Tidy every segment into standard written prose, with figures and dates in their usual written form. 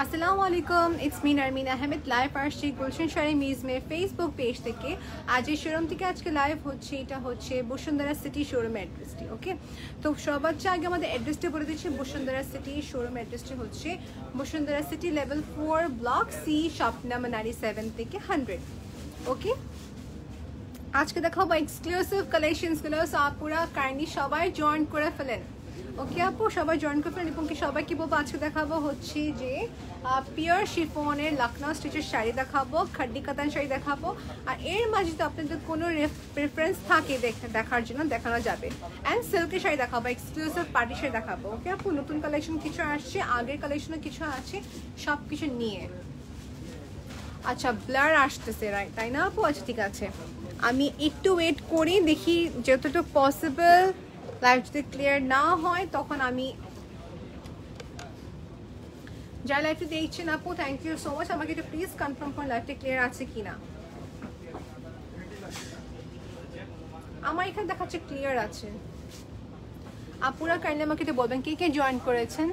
আসসালামু আলাইকুম, it's me নারমিন Ahmed. Live আসছি গুলশান শাড়ি মিউজিয়ামের ফেসবুক পেজ থেকে। আজ এই শোরুম থেকে আজকে লাইভ হচ্ছে, এটা হচ্ছে বসুন্ধরা সিটি শোরুমের অ্যাড্রেসটি। ওকে, তো সবার চেয়ে আগে আমাদের অ্যাড্রেসটি বলে দিচ্ছি। বসুন্ধরা সিটি শোরুম অ্যাড্রেসটি হচ্ছে Bashundhara city level 4 block C, shop number 97 থেকে 100। ওকে, আজকে দেখাবো এক্সক্লুসিভ কালেকশনসগুলো। সো আপুরা কাইন্ডলি সবাই জয়েন করে ফেলেন। ওকে আপু, সবাই জয়েন করে ফেলেন। এবং কি সবাইকে বলবো আজকে দেখাবো হচ্ছে যে পিওর শিফনের লখনউ স্টিচের শাড়ি দেখাবো, খাড্ডি কাতান শাড়ি দেখাবো। আর এর মাঝে তো আপনাদের কোনো প্রেফারেন্স থাকে দেখার জন্য দেখানো যাবে। অ্যান্ড সিল্কের শাড়ি দেখাবো, এক্সক্লুসিভ পার্টি শাড়ি দেখাবো। ওকে আপু, নতুন কালেকশন কিছু আসছে, আগের কালেকশনও কিছু আছে, সব কিছু নিয়ে। আচ্ছা, ব্লার আসতেছে রাইট, তাই না আপু? আচ্ছা ঠিক আছে, আমি একটু ওয়েট করি, দেখি যতটুকু পসিবল লাইভ যদি ক্লিয়ার না হয় তখন আমি। যারা লাইভটা দেখছেন আপু, থ্যাংক ইউ সো মাচ। আমাকে একটু প্লিজ কনফার্ম করুন লাইভটা ক্লিয়ার আছে কিনা। আমার এখানে দেখাচ্ছে ক্লিয়ার আছে। আপুরা কাইন্ডলি আমাকে একটু বলবেন কে কে জয়েন করেছেন।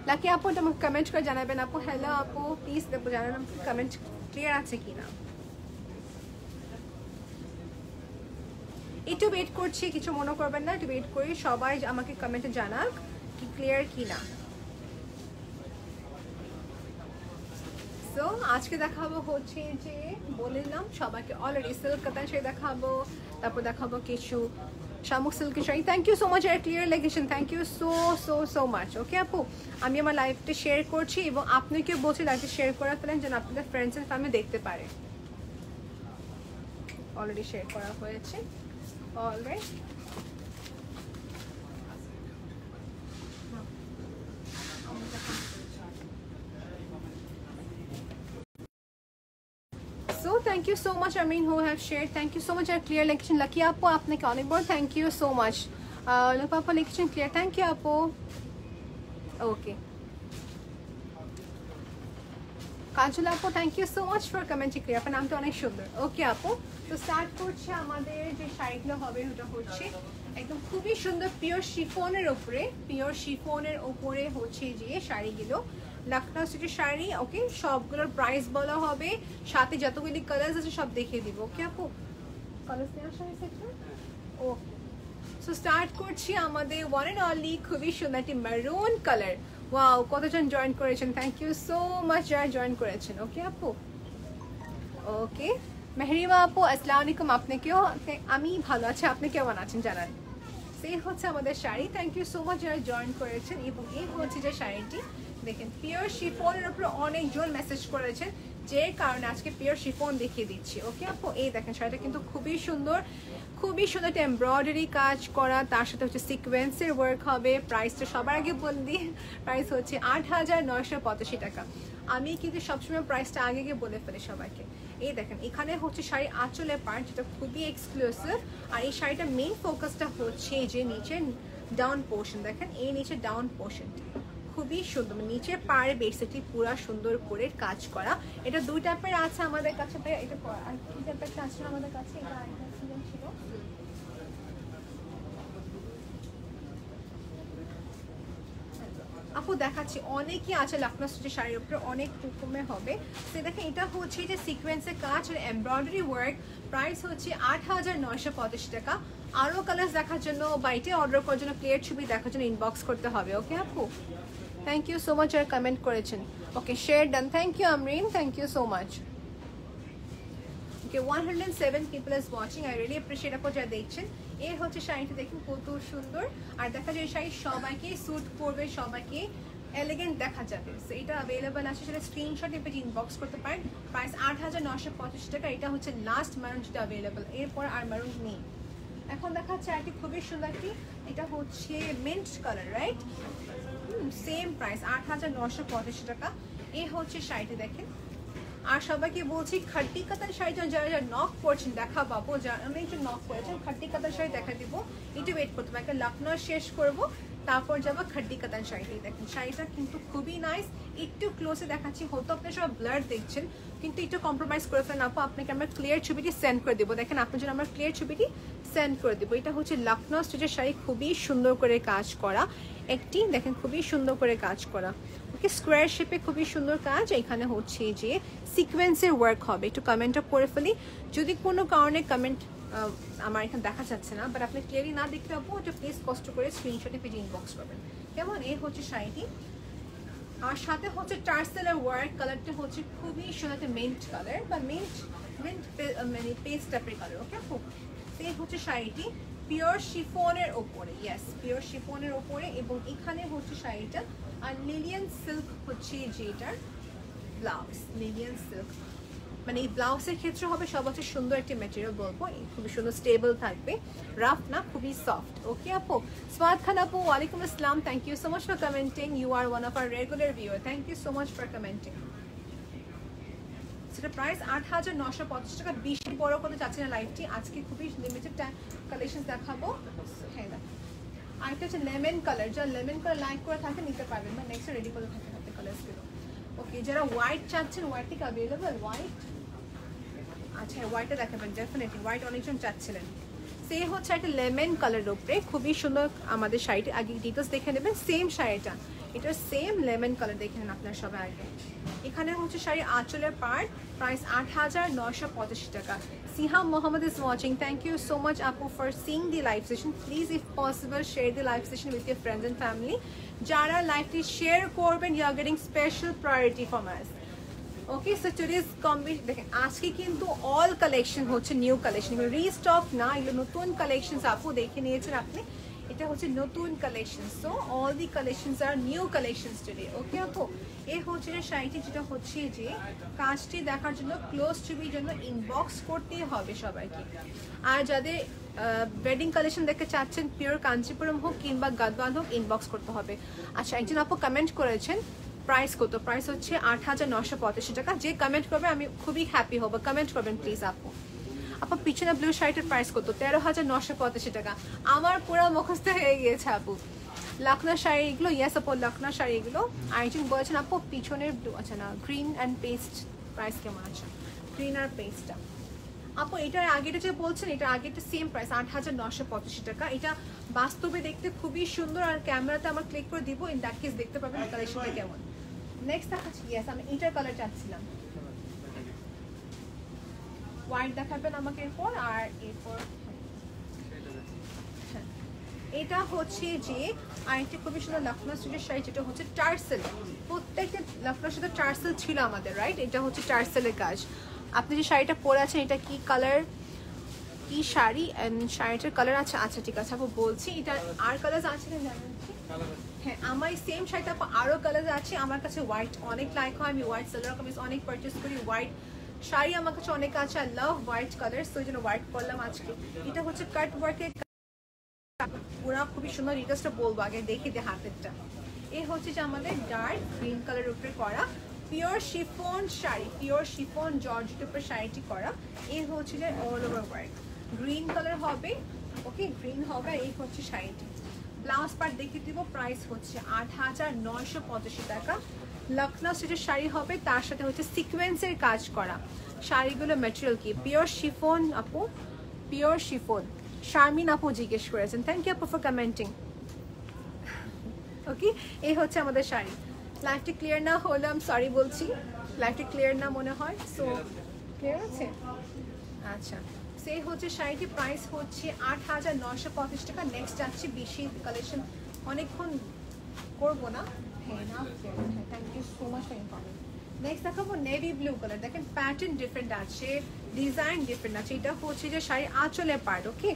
লাকি আপু আমাকে কমেন্ট করে জানাবেন। আপু হ্যালো আপু, প্লিজ দেখবো জানাবেন কমেন্ট ক্লিয়ার আছে কিনা। একটু ওয়েট করছি, কিছু মনে করবেন না, একটু ওয়েট করি, সবাই আমাকে কমেন্টে জানাক কি ক্লিয়ার কিনা। সো আজকে দেখাবো হচ্ছে যে বললাম সবাইকে অলরেডি সিল্ক কাতান শাড়ি দেখাবো, তারপর দেখাবো কিছু শামুক সিল্কের sari. Thank you so much আর ক্লিয়ার লেগেছেন, thank you so so so much. Okay আপু, আমি আমার লাইভটা শেয়ার করছি এবং আপনাকেও বলছি লাইভটা শেয়ার করে ফেলেন যেন আপনাদের ফ্রেন্ডস এন্ড ফ্যামিলি দেখতে পারে। অলরেডি শেয়ার করা হয়েছে alright. So thank you so much Amin who have shared. Thank you so much our clear lecture. Lucky apu apnake onek bar thank you so much. Look papa lecture clear. Thank you apu. Okay. Kajal আপু thank you so much for কমেন্টে clear. আপনার নামটা অনেক সুন্দর। ওকে আপু, তো start করছে আমাদের যে শাড়িগুলো হবে ওটা হচ্ছে একদম খুবই সুন্দর পিওর শিফনের ওপরে, পিওর শিফনের ওপরে হচ্ছে যে শাড়িগুলো লখনউ সিটির শাড়ি। ওকে, সবগুলোর প্রাইস বলা হবে, সাথে যতগুলি কালার্স আছে সব দেখিয়ে দিব। ওকে আপু, কালার্স নেওয়া শাড়ি সেটা। ওকে, সো স্টার্ট করছি আমাদের ওয়ান অ্যান্ড অনলি খুবই সুন্দর একটি মেরুন কালার। ওয়াও, কতজন জয়েন করেছেন, থ্যাংক ইউ সো মাচ যারা জয়েন করেছেন। ওকে আপু, ওকে মেহরিমা আপু আসসালামু আলাইকুম। আপনাকেও আমি ভালো আছি, আপনি কেমন আছেন জানান। সেই হচ্ছে আমাদের sari, thank you so much যারা জয়েন করেছেন। এবং এই হচ্ছে যে শাড়িটি দেখেন পিওর শিফনের উপরে অনেকজন মেসেজ করেছেন, যে কারণে আজকে পিওর শিফন দেখিয়ে দিচ্ছি। ওকে আপু, এই দেখেন শাড়িটা কিন্তু খুবই সুন্দর, খুবই সুন্দর একটা এমব্রয়ডারি কাজ করা, তার সাথে হচ্ছে সিকোয়েন্সের ওয়ার্ক হবে। প্রাইসটা সবার আগে বলে দিই, প্রাইস হচ্ছে ৮,৯৮৫ টাকা। আমি কিন্তু সবসময় প্রাইসটা আগে গিয়ে বলে ফেলি সবাইকে। এই দেখেন এখানে হচ্ছে শাড়ি আঁচলের পার্ট, যেটা খুবই এক্সক্লুসিভ। আর এই শাড়িটার মেইন ফোকাসটা হচ্ছে যে নিচে ডাউন পোর্শন, দেখেন এই নিচে ডাউন পোর্শনটি খুবই সুন্দর, নিচের পাড়ে বেসিকলি পুরা সুন্দর করে কাজ করা। এটা দুই টাইপের আছে আমাদের কাছে। এটা আর কি টাইপের আছে আমাদের কাছে, এটা আরেকটা ছিল। আপু দেখাচ্ছি অনেকই আছে লখনউ স্টিচের শাড়ির উপরে, অনেক রকমের হবে। তো দেখেন এটা হচ্ছে যে সিকোয়েন্সের কাজ আর এমব্রয়ডারি ওয়ার্ক। প্রাইস হচ্ছে ৮,৯৮৫ টাকা। আরও কালার্স দেখার জন্য বা এটা অর্ডার করার জন্য ক্লিয়ার ছবি দেখার জন্য ইনবক্স করতে হবে। ওকে আপু, থ্যাংক ইউ সো মাচ আর কমেন্ট করেছেন। Okay, share done, thank you Amrin, thank you so much. Okay, 107 people is watching, I really appreciate আপু যারা দেখছেন। এই হচ্ছে শাড়িটা দেখুন কত সুন্দর, আর দেখা যায় এই শাড়ি সবাইকে স্যুট করবে, সবাইকে এলিগেন্ট দেখা যাবে। সো এটা অ্যাভেলেবল আছে, সেটা স্ক্রিনশট পেজ ইনবক্স করতে পারেন। প্রাইস ৮,৯৮৫ টাকা। এটা হচ্ছে লাস্ট ম্যারুন যেটা অ্যাভেলেবল, এরপর আর ম্যারুন নেই। এখন দেখাচ্ছে আরেকটি খুবই সুন্দর একটি, এটা হচ্ছে mint colour right, same price ৮,৯৮৫ টাকা। এই হচ্ছে শাড়িটি দেখেন। আর সবাইকে বলছি খাড্ডি কাতান শাড়ি যারা যারা নক করছেন দেখা পাবো, যারা অনেকজন নক করেছেন খাড্ডি কাতান শাড়ি দেখা দিব, একটু ওয়েট করতে হবে। একটা লখনউ শেষ করবো, তারপর যাবো খাড্ডি কাতান শাড়িটি। দেখেন শাড়িটা কিন্তু খুবই নাইস। একটু ক্লোজে দেখাচ্ছি, হয়তো আপনারা সব ব্লার দেখছেন, কিন্তু একটু কম্প্রোমাইজ করে ফেলেন আপু, আপনাকে আমরা ক্লিয়ার ছবিটি সেন্ড করে দেবো। দেখেন আপনার জন্য আমরা ক্লিয়ার ছবিটি সেন্ড করে দেবো। এটা হচ্ছে লখনৌ স্টিচের শাড়ি, খুবই সুন্দর করে কাজ করা একটি, দেখেন খুবই সুন্দর করে কাজ করা, ওকে স্কোয়ার শেপে খুবই সুন্দর কাজ। এখানে হচ্ছে যে সিকোয়েন্সের ওয়ার্ক হবে। একটু কমেন্ট আপ করে ফেলি, যদি কোনো কারণে কমেন্ট আমার এখানে দেখা যাচ্ছে না, বাট আপনি ক্লিয়ারলি না দেখতে পাবো, ওটা প্লিজ কষ্ট করে স্ক্রিনশটে পেজে ইনবক্স করবেন কেমন। এই হচ্ছে শাড়িটি, আর সাথে হচ্ছে টার্সেলের ওয়ার্ক। কালারটা হচ্ছে খুবই সুন্দর একটা মিন্ট কালার, বা মিন্ট মানে পেস্ট টাইপের কালার, ওকে আপু। এই হচ্ছে শাড়িটি পিওর শিফনের ওপরে, ইয়েস পিওর শিফনের ওপরে, এবং এখানে হচ্ছে শাড়িটা আর লিলিয়ান সিল্ক হচ্ছে যেটার ব্লাউজ, লিলিয়ান সিল্ক। মানে এই ব্লাউজের ক্ষেত্রে হবে সব হচ্ছে সুন্দর একটি ম্যাটেরিয়াল বলবো, খুবই সুন্দর স্টেবল থাকবে, রাফ না, খুবই সফট, ওকে আপু। সোয়াদ খান আপু, ওয়ালাইকুম আসসালাম, thank you so much for commenting, you are one of our regular viewer, thank you so much for commenting. সেটা প্রাইস ৮,৯৫০ টাকা। বেশি বড় করতে চাচ্ছি না লাইভটি, আজকে খুবই লিমিটেড কালেকশন দেখাবো। হ্যাঁ আরেকটা হচ্ছে লেমন কালার, যা লেমন কালার লাইক করে থাকে নিতে পারবেন, বা নেক্সট রেডি করে থাকে হাতে কালারসগুলো, ওকে। যারা হোয়াইট চাচ্ছেন, হোয়াইট থেকে অ্যাভেলেবল হোয়াইট, আচ্ছা হোয়াইটটা দেখাবেন ডেফিনেটলি, হোয়াইট অনেকজন চাচ্ছিলেন। সে হচ্ছে একটা লেমন কালারের উপরে খুবই সুন্দর আমাদের শাড়িটি, আগে ডিটেলস দেখে নেবেন। সেম শাড়িটা, এটা সেম লেমন কালার দেখে নেন আপনারা সবাই আগে। এখানে হচ্ছে শাড়ি আঁচলের পার্ট, প্রাইস ৮,৯৮৫ টাকা। Siham Mohammed is watching. Thank you so much Apu for seeing the live session. Please if possible share the live session with your friends and family. Jara live T share করবেন, you are getting special priority from us. Okay, so today's combination দেখেন আজকে কিন্তু all collection হচ্ছে new collection, restock না, এগুলো নতুন collections আপু দেখে নিয়েছেন আপনি, এটা হচ্ছে নতুন collection. So all the collections are new collections today, okay আপু। এই হচ্ছে যে শাড়িটি, যেটা হচ্ছে যে কাজটি দেখার জন্য ক্লোজ ছবির জন্য ইনবক্স করতেই হবে সবাইকে। আর যাদের ওয়েডিং কালেকশন দেখতে চাচ্ছেন, পিওর কাঞ্চিপুরম হোক কিংবা গাদওয়াল হোক, ইনবক্স করতে হবে। আচ্ছা একজন আপু কমেন্ট করেছেন প্রাইস কত, প্রাইস হচ্ছে ৮,৯৮৫ টাকা। যে কমেন্ট করবে আমি খুবই হ্যাপি হবো, কমেন্ট করবেন প্লিজ আপু। আপু পিছনে ব্লু শাড়িটার প্রাইস কত, ১৩,৯৮৫ টাকা। আমার পুরো মুখস্থ হয়ে গিয়েছে আপু। লখনৌ শাড়ি এগুলো, ইয়েস আপু লখনৌ শাড়ি এগুলো। আরেকজন বলেছেন আপু পিছনের ব্লু, আচ্ছা না গ্রিন অ্যান্ড পেস্ট প্রাইস কেমন আছে, গ্রিন আর পেস্টটা আপু। এটার আগেটা যে বলছেন, এটা আগেটা সেম প্রাইস ৮,৯৮৫ টাকা। এটা বাস্তবে দেখতে খুবই সুন্দর, আর ক্যামেরাতে আমার ক্লিক করে দিব, ইন দ্যাট কেস দেখতে পাবেন কালেকশনটা কেমন। নেক্সট দেখাচ্ছি, ইয়েস আমি এটার কালার চাচ্ছিলাম, হোয়াইট দেখাবেন আমাকে এরপর, আর এরপর এটা হচ্ছে যে আরেকটি খুবই সুন্দর লখনৌ স্টিচের শাড়ি, যেটা হচ্ছে টার্সেল। প্রত্যেকটা লখনৌর সাথে টার্সেল ছিল আমাদের, রাইট? এটা হচ্ছে টার্সেলের কাজ। আপনি যে শাড়িটা পরে আছেন, এটা কি কালার, কি শাড়ি এন্ড শাড়িটার কালার আছে? আচ্ছা ঠিক আছে আপু বলছি, এটা আর কালার আছে না জানেন? হ্যাঁ আমার এই সেম শাড়িটা আপু আরও কালার আছে। আমার কাছে হোয়াইট অনেক লাইক হয়, আমি হোয়াইট সালোয়ার কামিজ অনেক পারচেস করি, হোয়াইট শাড়ি আমার কাছে অনেক আছে, I love white colour, so এই জন্য হোয়াইট করলাম আজকে। এটা হচ্ছে কাট ওয়ার্কের, পুরা খুবই সুন্দর, ডিটেলসটা বলবো আগে দেখে দিয়ে হাতেরটা। এই হচ্ছে যে আমাদের ডার্ক গ্রিন কালার উপরে করা pure chiffon sari, pure chiffon জর্জেটের উপরে শাড়িটি করা। এই হচ্ছে যে all over work green colour হবে, ওকে গ্রিন হবে। এই হচ্ছে শাড়িটি, ব্লাউজ পার্ট দেখে দিব, প্রাইস হচ্ছে ৮,৯৮৫ টাকা। লখনৌ স্টিচের শাড়ি হবে, তার সাথে হচ্ছে সিকোয়েন্সের কাজ করা। শাড়িগুলো ম্যাটেরিয়াল কি পিওর শিফন আপু, পিওর শিফন। শারমিন আপু জিজ্ঞেস করেছেন, থ্যাংক ইউ আপু ফর কমেন্টিং। ওকে এই হচ্ছে আমাদের শাড়ি। লাইভটি ক্লিয়ার না হলে আমি সরি বলছি, লাইভটি ক্লিয়ার না মনে হয়, সো ক্লিয়ার আছে? আচ্ছা সেই হচ্ছে শাড়িটি, প্রাইস হচ্ছে ৮,৯৫০ টাকা। নেক্সট যাচ্ছি বেশি কালেকশন, অনেকক্ষণ করবো না। হ্যাঁ না, হ্যাঁ thank you so much for information. Next দেখাবো নেভি ব্লু কালার। দেখেন প্যাটার্ন ডিফারেন্ট আছে, ডিজাইন ডিফারেন্ট আছে। এটা হচ্ছে যে শাড়ি আঁচলের পার্ট, ওকে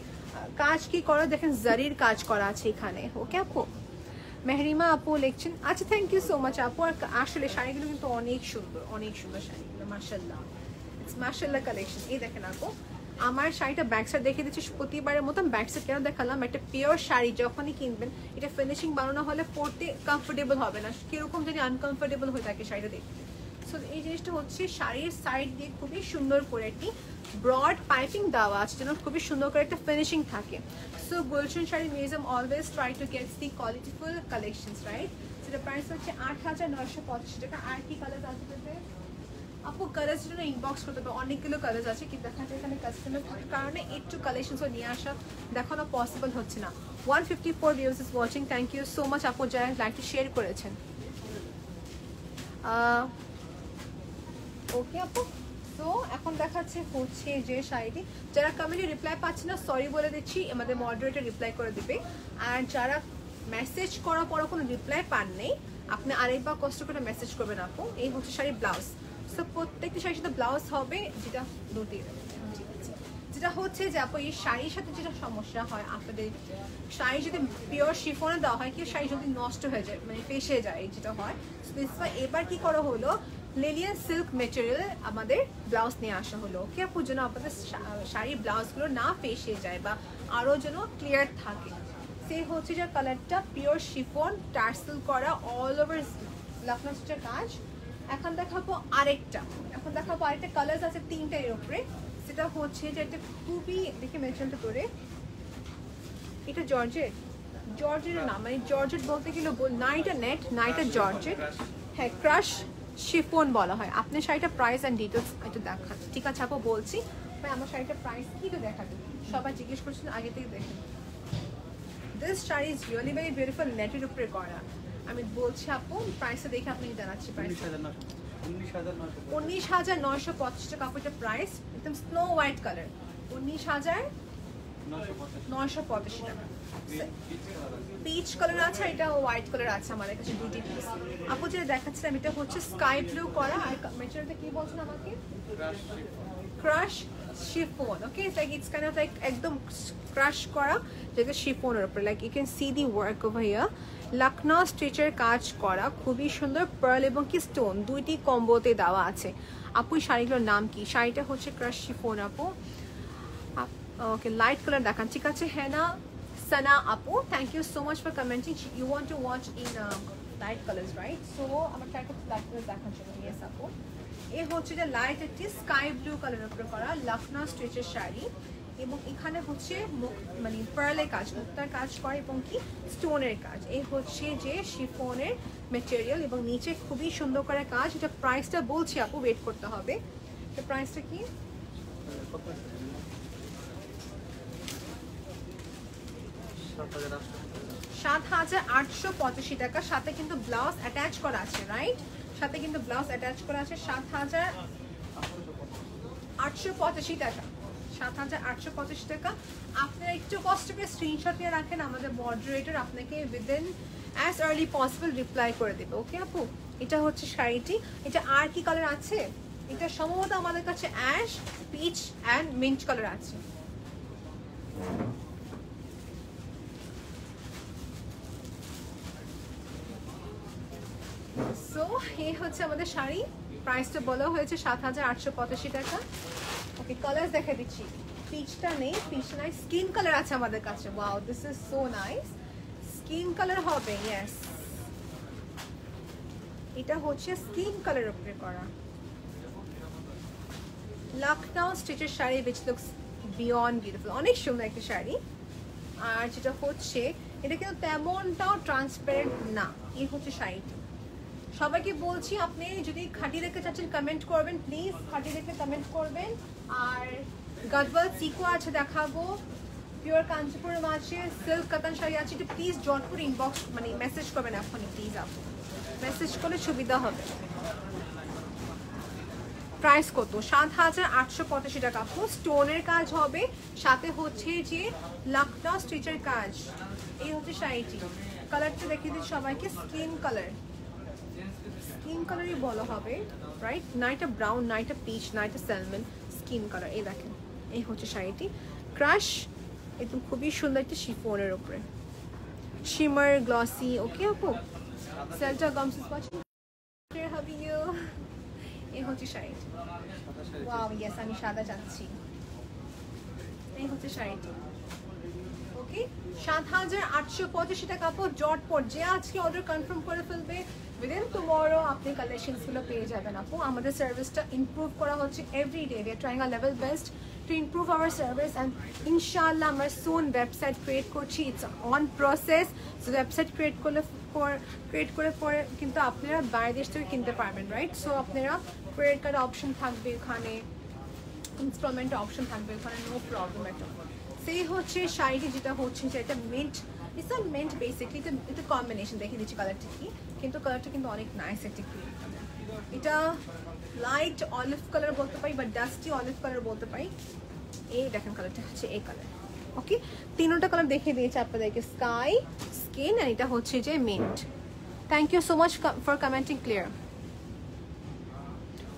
কাজ কি করা দেখেন, জারির কাজ করা আছে এখানে, ওকে আপু। মেহরিমা আপু লিখছেন, আচ্ছা থ্যাংক ইউ সো মাচ আপু। আর আসলে শাড়িগুলো কিন্তু অনেক সুন্দর, অনেক সুন্দর শাড়িগুলো, মাশাআল্লাহ, ইটস মাশাআল্লাহ কালেকশন। এই দেখেন আপু আমার শাড়িটা ব্যাক সাইড দেখিয়ে দিচ্ছি প্রতিবারের মতন। ব্যাক সাইড কেন দেখালাম, একটা পিওর শাড়ি যখনই কিনবেন, এটা ফিনিশিং বানানো হলে পরতে কমফোর্টেবল হবে না, কিরকম যদি আনকমফোর্টেবল হয়ে থাকে শাড়িটা দেখতে। সো এই জিনিসটা হচ্ছে শাড়ির সাইড দিয়ে খুবই সুন্দর করে একটি ব্রড পাইপিং দেওয়া আছে যেন খুবই সুন্দর করে একটা ফিনিশিং থাকে। So Gulshan sari museum always try to get the qualityful collections, right? সেটা প্রাইস হচ্ছে 8,985 টাকা। আর কি কালার আছে আপু? কালার্স জন্য ইনবক্স করতে হবে, অনেকগুলো কালার্স আছে কিন্তু দেখা যায় এখানে কাস্টমার কারণে একটু কালেকশনসও নিয়ে আসা দেখানো পসিবল হচ্ছে না। 154 viewers is watching, thank you so much আপু যারা লাইকটি শেয়ার করেছেন। ওকে আপু, তো এখন দেখাচ্ছে হচ্ছে যে শাড়িটি, যারা কমেন্টে রিপ্লাই পাচ্ছে না সরি বলে দিচ্ছি, আমাদের মডারেটর রিপ্লাই করে দেবে। আর যারা মেসেজ করার পরও কোনো রিপ্লাই পান নেই, আপনি আরেকবার কষ্ট করে মেসেজ করবেন আপু। এই হচ্ছে শাড়ির ব্লাউজ। সো প্রত্যেকটি শাড়ির সাথে ব্লাউজ হবে, যেটা নোটিয়ে দেবেন। ঠিক আছে, যেটা হচ্ছে যে আপু এই শাড়ির সাথে যেটা সমস্যা হয় আপনাদের, শাড়ি যদি পিওর শিফনে দেওয়া হয় কি শাড়ি যদি নষ্ট হয়ে যায়, মানে ফেসে যায় যেটা হয়। এবার কি করা হলো, লিলিয়ান সিল্ক মেটেরিয়াল আমাদের ব্লাউজ নিয়ে আসা হলো। ওকে আপু, যেন আপনাদের শাড়ির ব্লাউজগুলো না ফেসে যায় বা আরও যেন ক্লিয়ার থাকে। সে হচ্ছে যে কালারটা পিওর শিফন টার্সেল করা অল ওভার লখনউ স্টিচের কাজ। এখন দেখাবো আরেকটা কালার আছে তিনটা এর উপরে। সেটা হচ্ছে যে এটা খুবই, দেখে মেনশনটা করে, এটা জর্জেটের না, মানে জর্জেট বলতে গেলে না এটা নেট না এটা জর্জেট, হ্যাঁ ক্রাশ শিফন বলা হয়। আপনি শাড়িটা প্রাইস অ্যান্ড ডিটেলস একটু দেখান। ঠিক আছে আপু, বলছি ভাই আমার শাড়িটার প্রাইস কি একটু দেখাতে, সবাই জিজ্ঞেস করছেন আগে থেকে দেখেন। This sari is really very beautiful, নেটের উপরে করা। আমি বলছি আপু প্রাইসটা দেখে আপনাকে জানাচ্ছি। প্রাইস 19,985 টাকা কাপড়ের প্রাইস, একদম স্নো হোয়াইট কালার, 19,985 টাকা। পিচ কালার আছে, এটা হোয়াইট কালার আছে আমাদের কাছে দুটি পিস। আপু যেটা দেখাচ্ছিলাম এটা হচ্ছে স্কাই ব্লু করা, আর মেটেরিয়ালটা কি বলছেন আমাকে? Crush chiffon. Okay, like it's kind of like একদম ক্রাশ করা যেটা শিফনের উপরে, like you can see the work over here. Lucknow স্টিচের কাজ করা, খুবই সুন্দর পার্ল এবং কি স্টোন দুইটি কম্বোতে দেওয়া আছে। আপু এই শাড়িগুলোর নাম কি? শাড়িটা হচ্ছে ক্রাশ শিফন আপু। ওকে, লাইট কালার দেখান। ঠিক আছে, হেনা সানা আপু, thank you so much for commenting. You want to watch in light colours, right? So আমার শাড়িটা লাইট কালার দেখার জন্য। ইয়েস আপু, এ হচ্ছে যে লাইট একটি স্কাই ব্লু কালারের উপরে করা লখনউ স্টিচের শাড়ি, এবং এখানে হচ্ছে মানে পার্লের কাজ, মুক্তার কাজ করে এবং কি স্টোনের কাজ। এই হচ্ছে যে শিফনের মেটেরিয়াল এবং নিচে খুবই সুন্দর করে কাজ। এটা প্রাইসটা বলছি আপু, ওয়েট করতে হবে। এটা প্রাইসটা কি? 7,885 টাকা। সাথে কিন্তু ব্লাউজ অ্যাটাচ করা আছে, রাইট? সাথে কিন্তু ব্লাউজ অ্যাটাচ করা আছে। 7,885 টাকা, 7,885 টাকা। আপনারা একটু কষ্ট করে স্ক্রিনশট নিয়ে রাখেন, আমাদের মডারেটর আপনাকে within as early possible reply করে দেবে। ওকে আপু, এটা হচ্ছে শাড়িটি। এটা আর কি কালার আছে? এটা সম্ভবত আমাদের কাছে ash, peach and mint colour আছে। সো এই হচ্ছে আমাদের শাড়ি, প্রাইসটা বলা হয়েছে 7,885 টাকা। ওকে, কালার দেখে দিচ্ছি। পিচটা নেই, পিচ নাই, স্কিন কালার আছে আমাদের কাছে। Wow, this is so nice. Skin colour হবে, ইয়েস। এটা হচ্ছে স্কিন কালার উপরে করা লখনউ স্টিচের sari, which looks beyond beautiful, অনেক সুন্দর একটা শাড়ি। আর যেটা হচ্ছে এটা কিন্তু তেমনটাও ট্রান্সপারেন্ট না। এই হচ্ছে শাড়িটি। সবাইকে বলছি আপনি যদি খাঁটি দেখতে চাচ্ছেন কমেন্ট করবেন, প্লিজ খাঁটি দেখে কমেন্ট করবেন। আর গদওয়াল সিকো আছে দেখাবো, পিওর কাঞ্চিপুরম আছে, সিল্ক কাতান শাড়ি আছে। এটা প্লিজ জট করে ইনবক্স মানে মেসেজ করবেন এখনই প্লিজ, আপু মেসেজ করলে সুবিধা হবে। প্রাইস কত? 7,885 টাকা আপু। স্টোনের কাজ হবে, সাথে হচ্ছে যে লখনউ স্টিচের কাজ। এই হচ্ছে শাড়িটি। কালারটা দেখিয়ে দিচ্ছি সবাইকে, স্কিন কালার, স্কিন কালারই বলা হবে, রাইট? না এটা ব্রাউন, না এটা পিচ, না এটা স্যালমন, স্কিন কালার। এই দেখেন, এই হচ্ছে শাড়িটি। ক্রাশ একদম খুবই সুন্দর একটা শিফনের উপরে, শিমার গ্লসি। ওকে আপু, সেলটা গামসিস পাচ্ছি। How you? এই হচ্ছে শাড়িটি। ওয়াও, ইয়েস, আমি সাদা চাচ্ছি। এই হচ্ছে শাড়িটি। ওকে 7885 টাকা আপু জটপট যে আজকে অর্ডার কনফার্ম করে ফেলবে উইদিন টুমরো আপনি কালেকশনসগুলো পেয়ে যাবেন আপু আমাদের সার্ভিসটা ইমপ্রুভ করা হচ্ছে everyday we are trying a level best to improve our service and inshallah আমরা soon website create করছি it's on process so website create করে পরে কিন্তু আপনারা বাইরে দেশ থেকে কিনতে পারবেন রাইট সো আপনারা ক্রেডিট কার্ড অপশন থাকবে ওখানে ইনস্টলমেন্ট অপশন থাকবে ওখানে নো প্রবলেম এট অল সেই হচ্ছে শাড়িটি যেটা হচ্ছে যেটা mint it's a mint basically এটা কম্বিনেশন দেখে দিচ্ছি কালারটা কি কিন্তু কালারটা কিন্তু অনেক নাইস একটা ক্রিম এটা লাইট অলিভ কালার বলতে পারি বা ডাস্টি অলিভ কালার বলতে পারি এই দেখেন কালারটা হচ্ছে এই কালার ওকে তিনটা কালার দেখিয়ে দিয়েছে আপনাদেরকে স্কাই স্কিন আর এটা হচ্ছে যে mint thank you so much for commenting ক্লিয়ার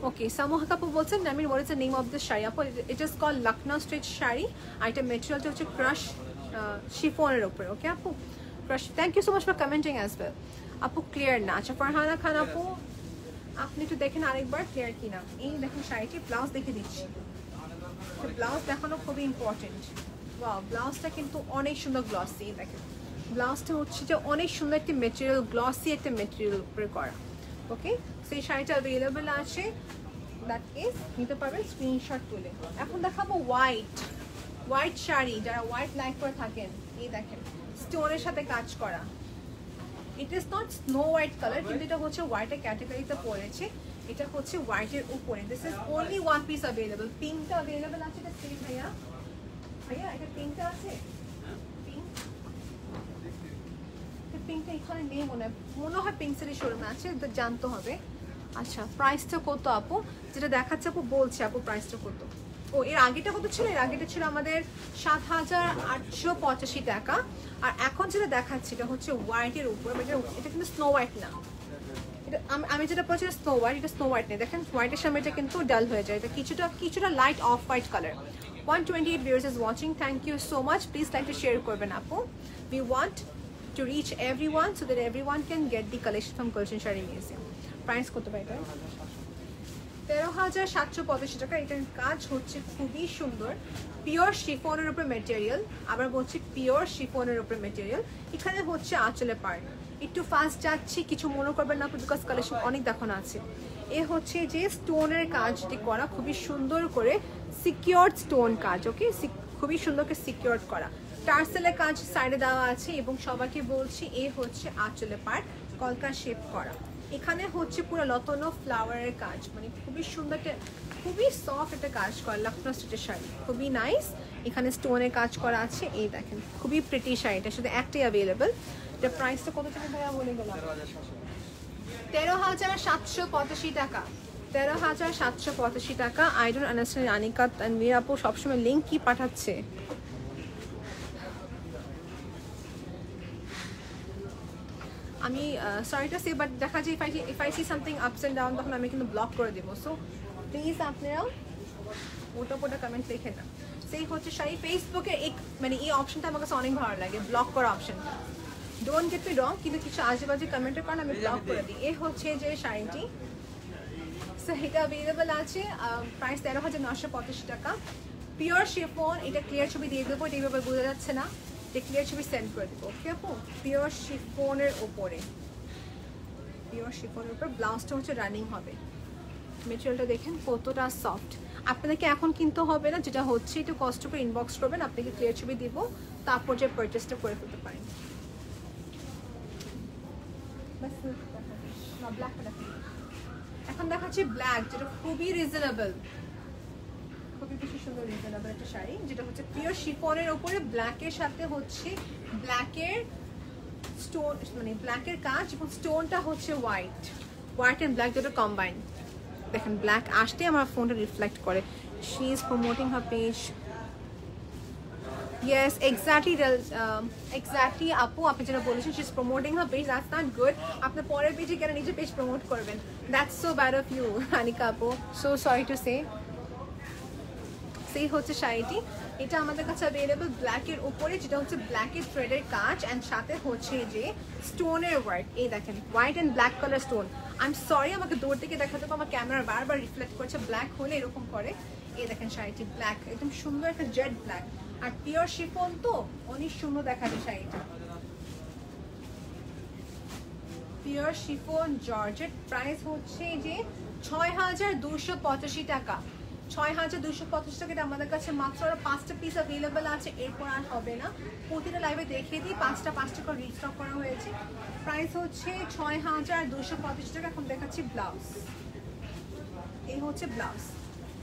ওকে সামোহা কাপুর বলছেন I mean what is the name of this sari আপু it is called Lucknow stretch sari আর এটা ম্যাটেরিয়ালটা হচ্ছে ক্রাশ শিফনের উপরে ওকে আপু crush thank you so much for commenting as well আপু clear না আচ্ছা ফারহানা খান আপু আপনি একটু দেখেন আরেকবার ক্লিয়ার কিনা এই দেখুন শাড়িটি ব্লাউজ দেখে দিচ্ছি ব্লাউজ দেখানো খুবই ইম্পর্টেন্ট ওয়াও ব্লাউজটা কিন্তু অনেক সুন্দর গ্লসি দেখেন ব্লাউজটা হচ্ছে যে অনেক সুন্দর একটি মেটেরিয়াল গ্লসি একটা মেটেরিয়াল উপরে করা ওকে সেই শাড়িটা অ্যাভেলেবেল আছে দ্যাট ইজ নিতে পারবেন স্ক্রিনশট তুলে এখন দেখাবো হোয়াইট শাড়ি যারা হোয়াইট লাইক করে থাকেন এই দেখেন স্টোনের সাথে কাজ করা it is not snow white colour কিন্তু এটা হচ্ছে হোয়াইটের ক্যাটাগরিতে পড়েছে এটা হচ্ছে হোয়াইটের উপরে this is only one piece available পিঙ্কটা অ্যাভেলেবল আছে এটা সেম ভাইয়া এটা পিঙ্কটা আছে পিঙ্কটা এখানে নেই মনে হয় পিঙ্ক সিটি শোরুমে আছে তো জানতে হবে আচ্ছা প্রাইসটা কত আপু যেটা দেখাচ্ছে আপু বলছে আপু প্রাইসটা কত ও এর আগেটা কত ছিল এর আগেটা ছিল আমাদের 7885 টাকা আর এখন যেটা দেখাচ্ছি এটা হচ্ছে হোয়াইটের উপর এটা কিন্তু স্নো হোয়াইট না এটা আমি যেটা বলছি স্নো হোয়াইট এটা স্নো হোয়াইট নেই দেখেন হোয়াইটের সামনে এটা কিন্তু ডাল হয়ে যায় এটা কিছুটা light off white colour 128 viewers is watching thank you so much please like to share করবেন আপু we want to reach everyone so that everyone can get the collection from Gulshan Shari Museum price কত পাই এটা 13785 টাকা এটার কাজ হচ্ছে খুবই সুন্দর পিওর শিফনের উপর ম্যাটেরিয়াল আবার বলছি পিওর শিফনের উপর ম্যাটেরিয়াল এখানে হচ্ছে আঁচলে পার্ট একটু ফাস্ট যাচ্ছি কিছু মনে করবেন না বিকজ কালেকশন অনেক দেখানো আছে এ হচ্ছে যে স্টোনের কাজটি করা খুবই সুন্দর করে সিকিউরড স্টোন কাজ ওকে খুবই সুন্দর করে সিকিউরড করা টার্সেলের কাজ সাইডে দেওয়া আছে এবং সবাইকে বলছি এ হচ্ছে আঁচলে পার্ট কলকা শেপ করা এখানে হচ্ছে পুরো লতানো ফ্লাওয়ারের কাজ মানে খুবই সুন্দর খুবই সফট একটা কাজ করা লখনৌ স্ট্রিটের শাড়ি খুবই নাইস এখানে স্টোনের কাজ করা আছে এই দেখেন খুবই প্রিটি শাড়িটা শুধু একটাই অ্যাভেলেবেল এটা প্রাইসটা কত টাকা ভাইয়া বলে গেলাম 13785 টাকা 13785 টাকা I don't understand Anika Tanvir আপু সবসময় লিঙ্ক কি পাঠাচ্ছে আমি সরি টু সে বাট দেখা যায় if I see something ups and down তখন আমি কিন্তু ব্লক করে দেবো সো প্লিজ আপনারা ওটা কমেন্ট লিখে না সেই হচ্ছে শাড়ি ফেসবুকে মানে এই অপশনটা আমার কাছে অনেক ভালো লাগে ব্লক করা অপশনটা ডোন্ট গেট মি রং কিন্তু কিছু আজেবাজে কমেন্টের কারণে আমি ব্লক করে দিই এ হচ্ছে যে শাড়িটি সো এটা অ্যাভেলেবেল আছে প্রাইস 13985 টাকা পিওর শিফন এটা ক্লিয়ার ছবি দিয়ে দেবো এটা এইভাবে বোঝা যাচ্ছে না এটা ক্লিয়ার ছবি সেন্ড করে দেবো ওকে আপু পিওর শিফনের উপরে ব্লাউজটা হচ্ছে রানিং হবে মেটেরিয়ালটা দেখেন কতটা সফট আপনাদেরকে এখন কিনতে হবে না যেটা হচ্ছে একটু কষ্ট করে ইনবক্স করবেন আপনাকে ক্লিয়ার ছবি দিব তারপর যে পারচেসটা করে ফেলতে পারেন এখন দেখাচ্ছি ব্ল্যাক যেটা খুবই রিজনেবল খুবই বেশি সুন্দর রিজনেবল একটা শাড়ি যেটা হচ্ছে পিওর শিফনের উপরে ব্ল্যাকের সাথে হচ্ছে ব্ল্যাকের স্টোন মানে ব্ল্যাকের কাজ এবং স্টোনটা হচ্ছে হোয়াইট এন্ড ব্ল্যাক দুটো কম্বাইন দেখেন ব্ল্যাক আসতে আমার ফোনটা রিফ্লেক্ট করে she is promoting her page Yes, exactly আপু আপনি যেটা বলেছেন she is promoting her page that's not good আপনি পরের পেজে কেন নিজের পেজ প্রমোট করবেন that's so bad of you Anika আপু so sorry to say সেই হচ্ছে শাড়িটি এটা আমাদের কাছে অ্যাভেলেবল ব্ল্যাকের উপরে যেটা হচ্ছে ব্ল্যাকের থ্রেডের কাজ এন্ড সাথে হচ্ছে যে স্টোনের ওয়ার্ক এই দেখেন white and black colour stone I am sorry আমাকে দূর থেকে দেখাতে তো আমার ক্যামেরা বারবার রিফ্লেক্ট করছে ব্ল্যাক হলে এরকম করে এই দেখেন শাড়িটি ব্ল্যাক একদম সুন্দর একটা জেড ব্ল্যাক আর পিওর শিফন তো অনেক সুন্দর দেখাবে শাড়িটা। পিওর শিফন জর্জেট, প্রাইস হচ্ছে যে ৬,২৮৫ টাকা। ৬,২৮৫ টাকা। আমাদের কাছে মাত্র 5টা পিস অ্যাভেলেবেল আছে, এরপর আর হবে না। প্রতিটা লাইভে দেখিয়ে দিই 5টা করে রিস্টক করা হয়েছে। প্রাইস হচ্ছে ৬,২৮৫ টাকা। এখন দেখাচ্ছি ব্লাউজ। এই হচ্ছে ব্লাউজ।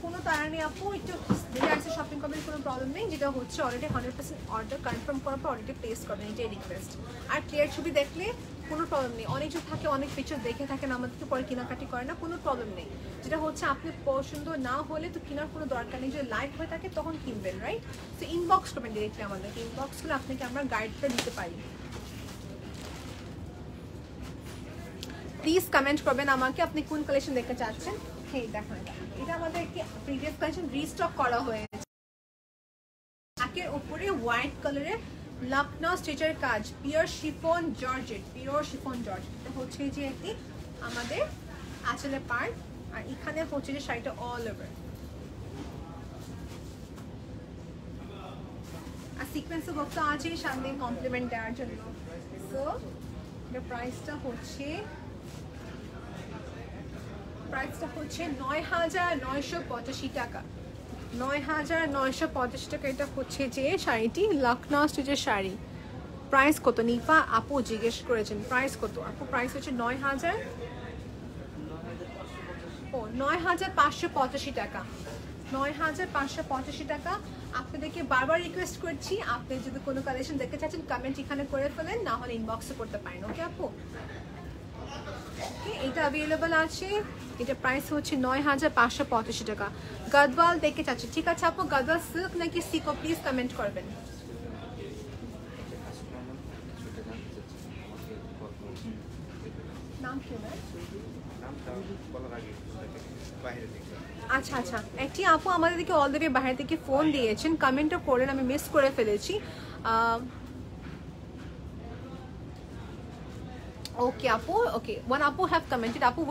কোনো তারা নেই আপু, একটু রিল্যাক্সে শপিং করবেন, কোনো প্রবলেম নেই। যেটা হচ্ছে অলরেডি 100% অর্ডার কনফার্ম করার পর অলরেডি প্লেস করবেন, এটাই রিকোয়েস্ট। আর ক্লিয়ার ছবি দেখলে কোনো প্রবলেম নেই। অনেক কিছু থাকে, অনেক পিকচার দেখে থাকেন, আমাদেরকে পরে কেনাকাটি করে না, কোনো প্রবলেম নেই। যেটা হচ্ছে আপনি পছন্দ না হলে তো কেনার কোনো দরকার নেই, যদি লাইভ হয়ে থাকে তখন কিনবেন, রাইট? তো ইনবক্স করবেন ডিরেক্টলি আমাদেরকে, ইনবক্স করলে আপনাকে আমরা গাইডটা দিতে পারি। প্লিজ কমেন্ট করবেন আমাকে আপনি কোন কালেকশন দেখতে চাচ্ছেন। হ্যাঁ দেখেন, এটা আমাদের একটি প্রিভিয়াস কালেকশন রিস্টক করা হয়েছে। একের উপরে হোয়াইট কালারের লখনউ স্টিচের কাজ, pure chiffon georgette, pure chiffon georgette. এটা হচ্ছে যে একটি আমাদের আঁচলের পার্ট, আর এখানে হচ্ছে যে শাড়িটা অল ওভার। আর সিকোয়েন্সের ওয়ার্ক তো আছে সামনে কমপ্লিমেন্ট দেওয়ার জন্য। সো এর প্রাইসটা হচ্ছে ৯,৯৮৫ টাকা। ৯,৯৮৫ টাকা। এটা হচ্ছে যে শাড়িটি লখনউ স্টিচের শাড়ি। প্রাইস কত নিপা আপু জিজ্ঞেস করেছেন, প্রাইস কত আপু? প্রাইস হচ্ছে ৯,৫৮৫ টাকা। ৯,৫৮৫ টাকা। আপনাদেরকে বারবার রিকোয়েস্ট করছি, আপনি যদি কোনো কালেকশন দেখতে চাচ্ছেন কমেন্ট এখানে করে ফেলেন, না হলে ইনবক্সে করতে পারেন। ওকে আপু, এটা অ্যাভেলেবল আছে। এটা প্রাইস হচ্ছে ৯,৫৮৫ টাকা। গদওয়াল দেখে চাচ্ছি, ঠিক আছে আপু। গদওয়াল সিল্ক নাকি সিকো, প্লিজ কমেন্ট করবেন। নাম কি? আচ্ছা আচ্ছা, একটি আপু আমাদেরকে অল দ্য ওয়ে বাইরে থেকে ফোন দিয়েছেন, কমেন্টও করেন, আমি মিস করে ফেলেছি। Okay, Apu. Okay, one Apu have commented. Apu,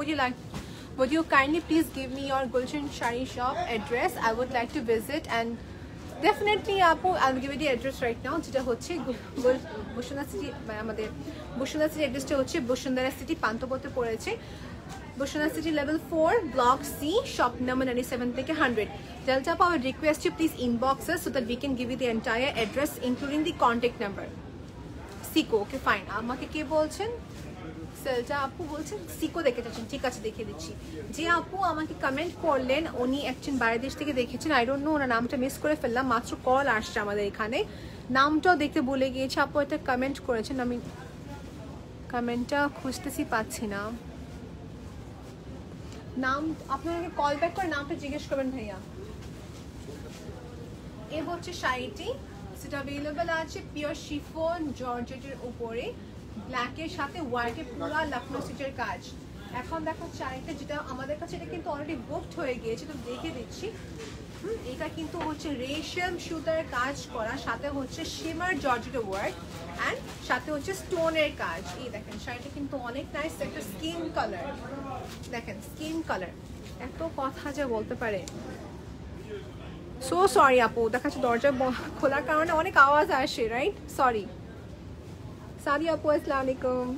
would you kindly please give me your Gulshan Shari shop address? I would like to visit, and definitely Apu, I'll give you the address right now. যেটা হচ্ছে Bashundhara city, আমাদের Bashundhara city অ্যাড্রেসটা হচ্ছে Bashundhara city পান্থপথে পড়েছে। Bashundhara city level 4 block C shop number 97 থেকে 100. Delta Apu, I would request you please inbox us so that we can give you the entire address including the contact number. Siko, okay fine. আমাকে কে বলছেন? সেলজা আপু বলছেন সিকো দেখে চাচ্ছেন, ঠিক আছে দেখিয়ে দিচ্ছি। যে আপু আমাকে কমেন্ট করলেন উনি একজন বাইরের দেশ থেকে দেখেছেন, আই ডোন্ট নো ওনার নামটা মিস করে ফেললাম, মাত্র কল আসছে আমাদের এখানে, নামটাও দেখতে ভুলে গিয়েছি। আপু এটা কমেন্ট করেছেন, আমি কমেন্টটা খুঁজতেছি পাচ্ছি না। নাম আপনাকে কল ব্যাক করে নামটা জিজ্ঞেস করবেন ভাইয়া। এ হচ্ছে শাড়িটি, সেটা অ্যাভেলেবেল আছে পিওর শিফন জর্জেটের উপরে, ব্ল্যাকের সাথে হোয়াইটে পুরা লখনউ স্টিচের কাজ। এখন দেখো শাড়িটা যেটা আমাদের কাছে, এটা কিন্তু অলরেডি বুকড হয়ে গিয়েছে, তো দেখে দিচ্ছি। এটা কিন্তু হচ্ছে রেশম সুতার কাজ করা, সাথে হচ্ছে শিমার জর্জেটের ওয়ার্ক, অ্যান্ড সাথে হচ্ছে স্টোনের কাজ। এই দেখেন শাড়িটা কিন্তু অনেক নাইস, একটা স্কিন কালার, দেখেন স্কিন কালার, এত কথা যে বলতে পারে। সো সরি আপু, দেখাচ্ছে দরজা খোলার কারণে অনেক আওয়াজ আসে, রাইট? সরি। সাদি আপু আসসালামু আলাইকুম।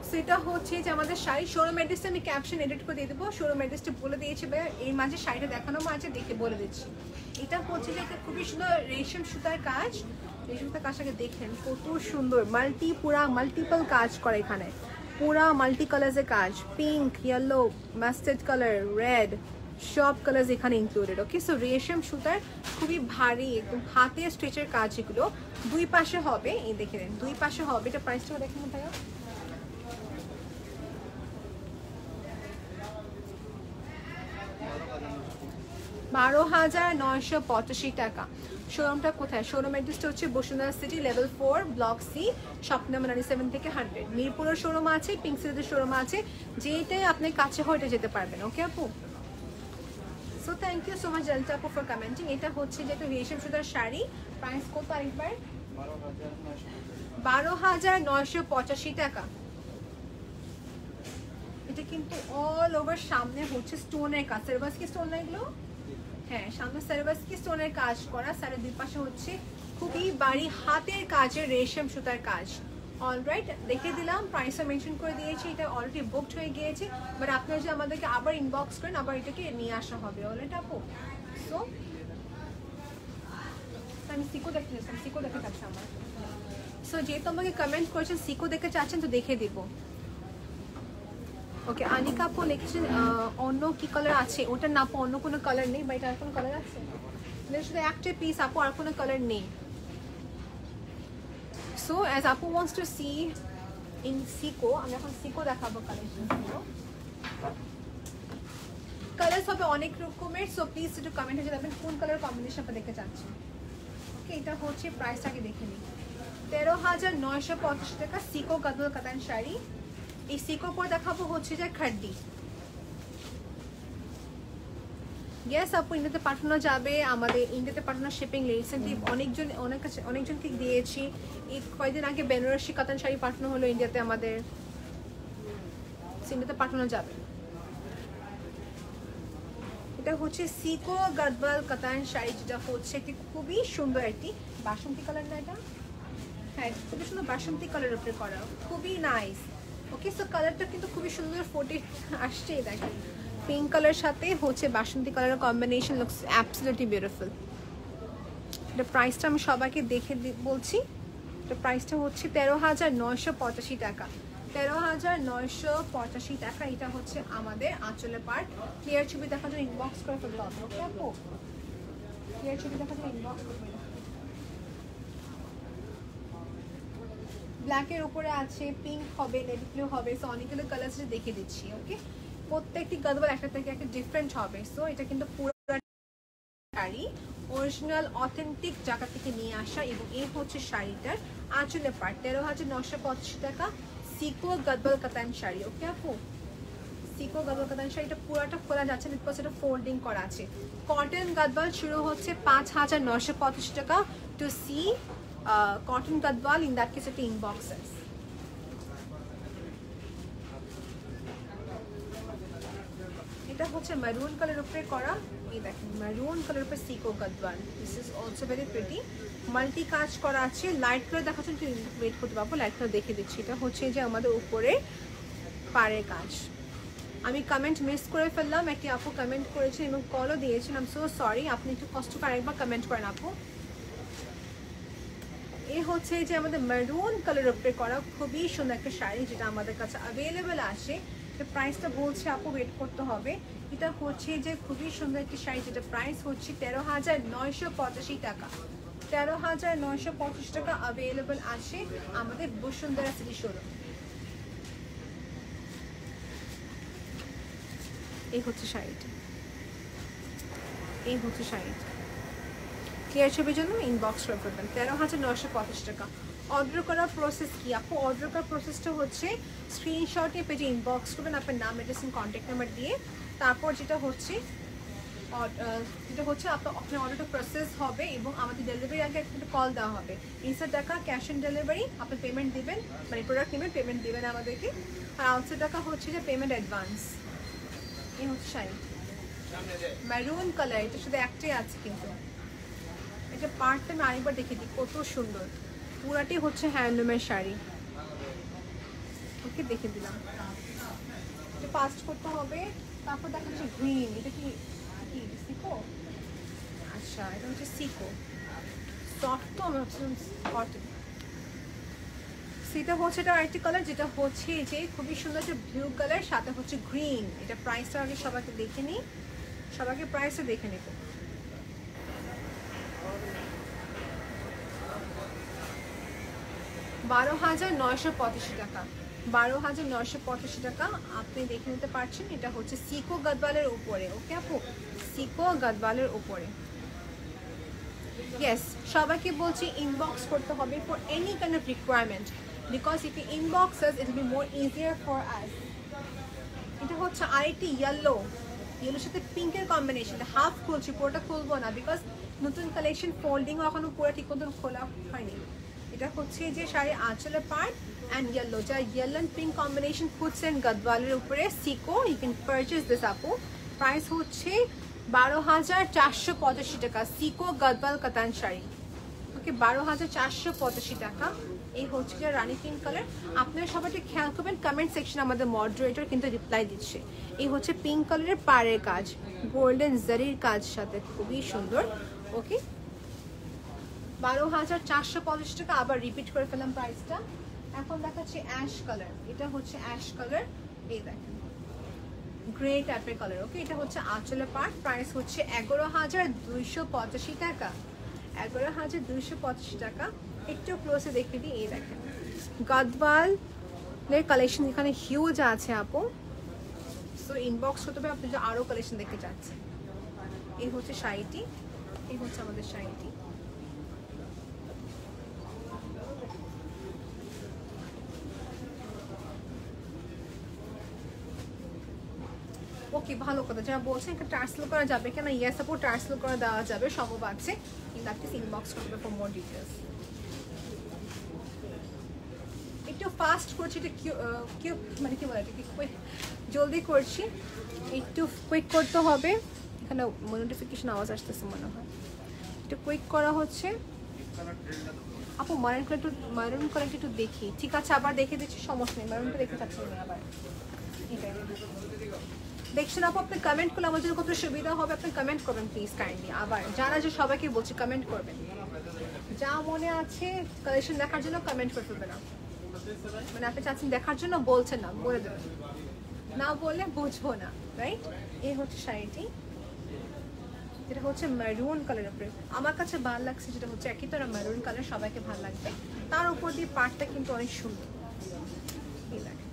সেটা হচ্ছে যে আমাদের শাড়ি শোরুম অ্যাড্রেসটা আমি ক্যাপশন এডিট করে দিয়ে দেবো, শোরুম অ্যাড্রেসটা বলে দিয়েছি ভাই, এর মাঝে শাড়িটা দেখানো মাঝে দেখে বলে দিচ্ছি। এটা হচ্ছে যে একটা খুবই সুন্দর রেশম সুতার কাজ, রেশম সুতার কাজটাকে দেখেন কত সুন্দর, পুরা মাল্টিপল কাজ করে এখানে, পুরা মাল্টি কালার্সের কাজ, pink, yellow, mustard colour, red, সব কালার্স এখানে ইনক্লুডেড। ওকে, সো রেশম সুতার খুবই ভারী, একদম হাতে স্ট্রেচের কাজ, এগুলো দুই পাশে হবে, এই দেখে নেন দুই পাশে হবে। এটা প্রাইসটা দেখেন ভাইয়া, 12,985 টাকা। শোরুমটা কোথায়? শোরুম অ্যাড্রেসটা হচ্ছে Bashundhara city level 4 block C shop number 97 থেকে 100। মিরপুরের শোরুম আছে, পিঙ্ক সিটিতে শোরুম আছে, যেটাই আপনার কাছে হয় এটা যেতে পারবেন। ওকে আপু, so thank you so much জেলটা আপু ফর কমেন্টিং। এটা হচ্ছে যে একটা রেশম সুতার শাড়ি, প্রাইস কত আরেকবার? 12,985 টাকা। এটা কিন্তু অল ওভার সামনে হচ্ছে স্টোনের কাজ, সার্ভাসকি স্টোন না এগুলো? হ্যাঁ, সামনে সার্ভাসকি স্টোনের কাজ করা, সাইডের দুই পাশে হচ্ছে খুবই বাড়ি হাতের কাজের রেশম সুতার কাজ। অলরাইট, দেখে দিলাম, প্রাইসটা মেনশন করে দিয়েছি, এটা অলরেডি বুকড হয়ে গিয়েছে, বাট আপনারা যদি আমাদেরকে আবার ইনবক্স করেন আবার এটাকে নিয়ে আসা হবে। অলরাইট আপু, সো আমি সিকো দেখতে চাচ্ছি, সিকো দেখতে চাচ্ছি আমার। সো যেহেতু আমাকে কমেন্ট করেছেন সিকো দেখতে চাচ্ছেন তো দেখে দিব। ওকে, আনিকা আপু লিখেছেন অন্য কি কালার আছে? ওটা না আপু, অন্য কোনো কালার নেই, বা এটা আর কোনো কালার আছে? শুধু একটা পিস আপু, আর কোনো কালার নেই। সো অ্যাজ আপু ওয়ান্টস টু সি ইন সিকো, আমি এখন সিকো দেখাবো কালেকশনগুলো। কালার্স হবে অনেক রকমের, সো প্লিজ একটু কমেন্টে জানাবেন কোন কালার কম্বিনেশন আপনি দেখতে চাচ্ছেন। ওকে, এটা হচ্ছে প্রাইসটাকে দেখে নিই, 13,985 টাকা সিকো গাদল কাতান শাড়ি। এই সিকো পর দেখাবো হচ্ছে যে খাড্ডি। ইয়েস আপু, ইন্ডিয়াতে পাঠানো যাবে, আমাদের ইন্ডিয়াতে পাঠানো শিপিং রিসেন্টলি অনেকজনকে দিয়েছি। এই কয়েকদিন আগে বেনারসি কাতান শাড়ি পাঠানো হলো ইন্ডিয়াতে আমাদের, ইন্ডিয়াতে পাঠানো যাবে। এটা হচ্ছে সিকো গাদওয়াল কাতান শাড়ি, যেটা হচ্ছে একটি খুবই সুন্দর একটি বাসন্তী কালার না এটা? হ্যাঁ, খুবই সুন্দর বাসন্তী কালারের উপরে করা, খুবই নাইস। ওকে, সো কালারটা কিন্তু খুবই সুন্দর ফুটে আসছে, দেখেন পিঙ্ক কালার সাথে হচ্ছে বাসন্তী কালারের কম্বিনেশন, লুকস অ্যাবসলিউটলি বিউটিফুল। এটা প্রাইসটা আমি সবাইকে দেখে বলছি, এটা প্রাইসটা হচ্ছে 13,985 টাকা, 13,985 টাকা। এটা হচ্ছে আমাদের আঁচলের পার্ট। ক্লিয়ার ছবি দেখার জন্য ইনবক্স করে ফেলতে হবে। ওকে আপু, ক্লিয়ার ছবি দেখার জন্য ইনবক্স করবে। ব্ল্যাকের উপরে আছে, পিঙ্ক হবে, নেভি ব্লু হবে, সো অনেকগুলো কালার্স দেখে দিচ্ছি। ওকে, প্রত্যেকটি গাদওয়াল একটা থেকে একটা ডিফারেন্ট হবে। সো এটা কিন্তু পুরো শাড়ি অরিজিনাল অথেন্টিক জায়গা থেকে নিয়ে আসা, এবং এই হচ্ছে শাড়িটার আঁচলের পার্ট। 13,985 টাকা সিকো গাদওয়াল কাতান শাড়ি। ওকে আপু, সিকো গাদওয়াল কাতান শাড়িটা পুরোটা খোলা যাচ্ছে, বিকজ এটা ফোল্ডিং করা আছে। কটন গাদওয়াল শুরু হচ্ছে 5,985 টাকা। টু সি cotton gadwal, in that case it's inboxes. এটা হচ্ছে maroon কালার উপরে করা, এই দেখেন maroon কালার উপরে সিকো gadwal, this is also very pretty, multi কাজ করা আছে। লাইট কালার দেখাচ্ছেন, একটু ওয়েট করতে পারবো, লাইট কালার দেখে দিচ্ছি। এটা হচ্ছে যে আমাদের উপরে পাড়ের কাজ। আমি কমেন্ট মিস করে ফেললাম, একটি আপু কমেন্ট করেছেন এবং কলও দিয়েছেন, আই এম সো সরি, আপনি একটু কষ্ট করে আরেকবার কমেন্ট করেন আপু। এই হচ্ছে যে আমাদের মেরুন কালার উপরে করা খুবই সুন্দর একটা শাড়ি, যেটা আমাদের কাছে অ্যাভেলেবেল আছে। এটা প্রাইসটা বলছে আপু, ওয়েট করতে হবে। এটা হচ্ছে যে খুবই সুন্দর একটি শাড়ি, যেটা প্রাইস হচ্ছে 13,985 টাকা, 13,985 টাকা অ্যাভেলেবেল আছে আমাদের বসুন্ধরা সিটি শোরুম। এই হচ্ছে শাড়িটা, এই হচ্ছে শাড়িটা। ক্লিয়ার ছবির জন্য ইনবক্স করে ফেলবেন। 13,985 টাকা। অর্ডার করার প্রসেস কি আপু? অর্ডার করার প্রসেসটা হচ্ছে স্ক্রিনশট নিয়ে পেজে ইনবক্স করবেন আপনার নাম, অ্যাড্রেস এন্ড কন্ট্যাক্ট নাম্বার দিয়ে। তারপর যেটা হচ্ছে আপনার অর্ডারটা প্রসেস হবে, এবং আমাদের ডেলিভারি আগে একটা কল দেওয়া হবে। 300 টাকা ক্যাশ অন ডেলিভারি আপনি পেমেন্ট দিবেন, মানে প্রোডাক্ট নেবেন, পেমেন্ট দিবেন আমাদেরকে। আর 800 টাকা হচ্ছে যে পেমেন্ট অ্যাডভান্স। এই হচ্ছে শাড়ি মেরুন কালার, এটা শুধু একটাই আছে কিন্তু। এটা পার্টটা আমি আরেকবার দেখে দিই, কত সুন্দর, পুরাটি হচ্ছে হ্যান্ডলুমের শাড়ি। ওকে, দেখে দিলাম, এটা ফাস্ট করতে হবে। তারপর দেখা যাচ্ছে গ্রিন, এটা কি সিকো? আচ্ছা, এটা হচ্ছে সিকো, সফট তো আমি কটন। সেটা হচ্ছে এটা আরেকটি কালার, যেটা হচ্ছে যে খুবই সুন্দর একটা ব্লু কালার, সাথে হচ্ছে গ্রিন। এটা প্রাইসটা আগে সবাইকে দেখে নিই, সবাইকে প্রাইসটা দেখে নিব। 12,985 টাকা, 12,985 টাকা আপনি দেখে নিতে পারছেন। এটা হচ্ছে সিকো গাদওয়ালের উপরে। ওকে আপু, সিকো গাদওয়ালের উপরে। ইয়েস, সবাইকে বলছি ইনবক্স করতে হবে for any kind of requirement, because if you inbox us it will be more easier for us. এটা হচ্ছে আরেকটি ইয়েলোর সাথে পিঙ্কের কম্বিনেশন। হাফ খুলছি, পুরোটা খুলবো না, বিকজ নতুন কালেকশন, ফোল্ডিংও এখনো পুরো ঠিক মতন খোলা হয়নি। এটা হচ্ছে যে শাড়ি আঁচলের পার্ট, and yellow, যা yellow and pink combination খুঁজছেন গদওয়ালের উপরে সিকো, you can purchase this আপু। প্রাইস হচ্ছে 12,485 টাকা, সিকো গদওয়াল কাতান শাড়ি। ওকে, 12,485 টাকা। এই হচ্ছে যে রানী পিঙ্ক কালার। আপনারা সবাই খেয়াল করবেন, কমেন্ট সেকশনে আমাদের মডারেটর কিন্তু রিপ্লাই দিচ্ছে। এই হচ্ছে পিঙ্ক কালারের পাড়ের কাজ, গোল্ডেন জারির কাজ সাথে, খুবই সুন্দর। ওকে, 12,450 টাকা। আবার রিপিট করে ফেলাম প্রাইসটা। এখন দেখাচ্ছি অ্যাশ কালার, এটা হচ্ছে অ্যাশ কালার, এই দেখেন গ্রে টাইপের কালার। ওকে, এটা হচ্ছে আঁচলের পার্ট, প্রাইস হচ্ছে 11,285 টাকা, 11,285 টাকা। একটু ক্লোজে দেখে দিই, এই দেখেন গদওয়ালের কালেকশন এখানে হিউজ আছে আপু। সো ইনবক্স করতে হবে আপনি যে আরও কালেকশন দেখতে চাচ্ছেন। এই হচ্ছে শাড়িটি, এই হচ্ছে আমাদের শাড়িটি। ওকে, ভালো কথা, যারা বলছেন একটা ট্রান্সলেট করা যাবে কেন, ইয়েস আপু ট্রান্সলেট করে দেওয়া যাবে, সম্ভব আছে, কিন্তু আপনি ইনবক্স করবে ফর মোর ডিটেলস। একটু ফাস্ট করছি, এটা মানে কি বলে, এটা কি জলদি করছি, একটু কুইক করতে হবে। এখানে নোটিফিকেশন আওয়াজ আসতেছে মনে হয়, একটু কুইক করা হচ্ছে। আপু মারুন কালারটা একটু দেখি, ঠিক আছে আবার দেখে দিচ্ছি, সমস্যা নেই, মারুনটা দেখে চাচ্ছি না আবার। দেখছেন আপু, আপনি কমেন্ট করলে আমার জন্য কত সুবিধা হবে, আপনি কমেন্ট করবেন প্লিজ কাইন্ডলি। আবার জানা যে সবাইকে বলছি কমেন্ট করবেন, যা মনে আছে কালেকশন দেখার জন্য কমেন্ট করে ফেলবেন না, মানে আপনি চাচ্ছেন দেখার জন্য, বলছেন না, বলে দেবেন, না বললে বুঝবো না, রাইট। এই হচ্ছে শাড়িটি, যেটা হচ্ছে মেরুন কালার উপরে, আমার কাছে ভালো লাগছে, যেটা হচ্ছে একই তো মেরুন কালার, সবাইকে ভালো লাগবে। তার উপর দিয়ে পাটটা কিন্তু অনেক সুন্দর, এই লাগে।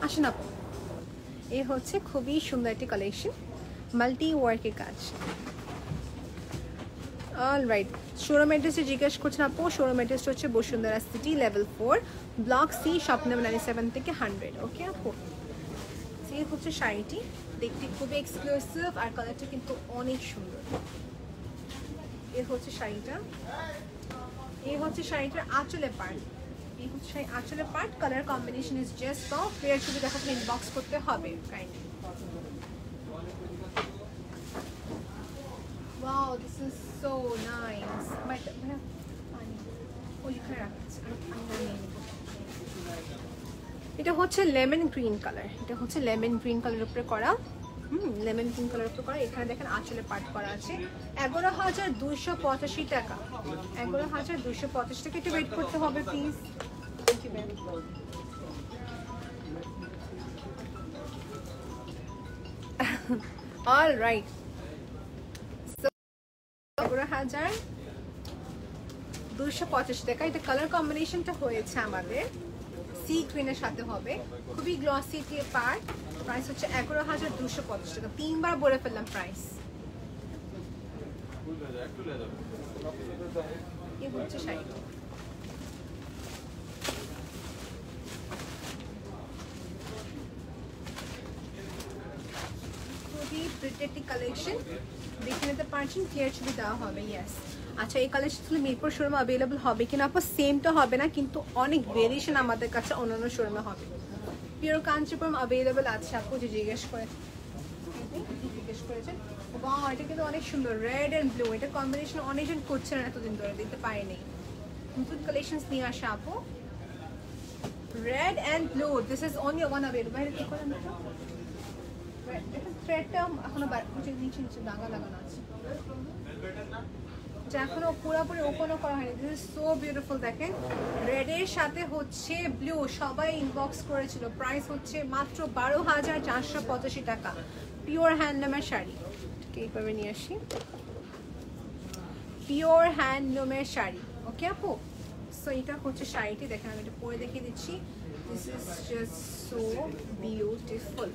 আসেন আপু, এই হচ্ছে খুবই সুন্দর একটি কালেকশন, মাল্টি ওয়ার্কের কাজ। অলরাইট, শোরুম অ্যাড্রেসে জিজ্ঞেস করছেন আপু, শোরুম অ্যাড্রেসটা হচ্ছে Bashundhara city level 4 block C shop number 97 থেকে 100। ওকে আপু, এই হচ্ছে শাড়িটি, দেখতে খুবই এক্সক্লুসিভ আর কালারটা কিন্তু অনেক সুন্দর। এই হচ্ছে শাড়িটা, এই হচ্ছে শাড়িটার আঁচলের পার্ট, এই হচ্ছে আঁচলের part. Colour combination is just now, clear ছবি দেখাতে ইনবক্স করতে হবে kindly. Wow, this is so nice. But এটা হচ্ছে লেমন গ্রিন কালার, এটা হচ্ছে লেমন গ্রিন কালারের উপরে করা, লেমন গ্রিন কালারের উপরে করা। এখানে দেখেন আঁচলে পার্ট করা আছে, 11,285 টাকা, 11,285 টাকা। একটু ওয়েট করতে হবে প্লিজ। অল রাইট, 11,285 টাকা। এটা কালার কম্বিনেশনটা হয়েছে আমাদের সি গ্রিনের সাথে হবে, খুবই গ্লসি পার্ট। প্রাইস হচ্ছে 11,250 টাকা, 3 বার বলে ফেললাম প্রাইস। এই হচ্ছে শাড়িটা, খুবই প্রিটি কালেকশন, দেখে নিতে পারছেন, ক্লিয়ার ছবি দেওয়া হবে। ইয়েস, আচ্ছা এই কালেকশন মিরপুর শোরুমে অ্যাভেলেবল হবে কিনা আপু, সেমটা হবে না, কিন্তু অনেক ভেরিয়েশন আমাদের কাছে অন্যান্য শোরুমে হবে। পিওর কাঞ্চিপুরম অ্যাভেলেবল আছে আপু, যে জিজ্ঞেস করেছেন। বাহ, এটা কিন্তু অনেক সুন্দর, রেড অ্যান্ড ব্লু, এটা কম্বিনেশন অনেকজন করছেন এতদিন ধরে, দিতে পারেনি। নতুন কালেকশন নিয়ে আসা আপু, red and blue, this is only one available. থ্রেডটা এখনো নিচে নিচে দাগা লাগানো আছে, যা এখনো পুরোপুরি ওপেনও করা হয়নি। দিস ইজ সো বিউটিফুল, দেখেন রেডের সাথে হচ্ছে ব্লু, সবাই ইনবক্স করেছিল। প্রাইস হচ্ছে মাত্র 12,485 টাকা, পিওর হ্যান্ডলুমের শাড়ি। এইভাবে নিয়ে আসি, পিওর হ্যান্ডলুমের শাড়ি। ওকে আপু, সো এটা হচ্ছে শাড়িটি, দেখেন আমি এটা পরে দেখিয়ে দিচ্ছি। This is just so beautiful.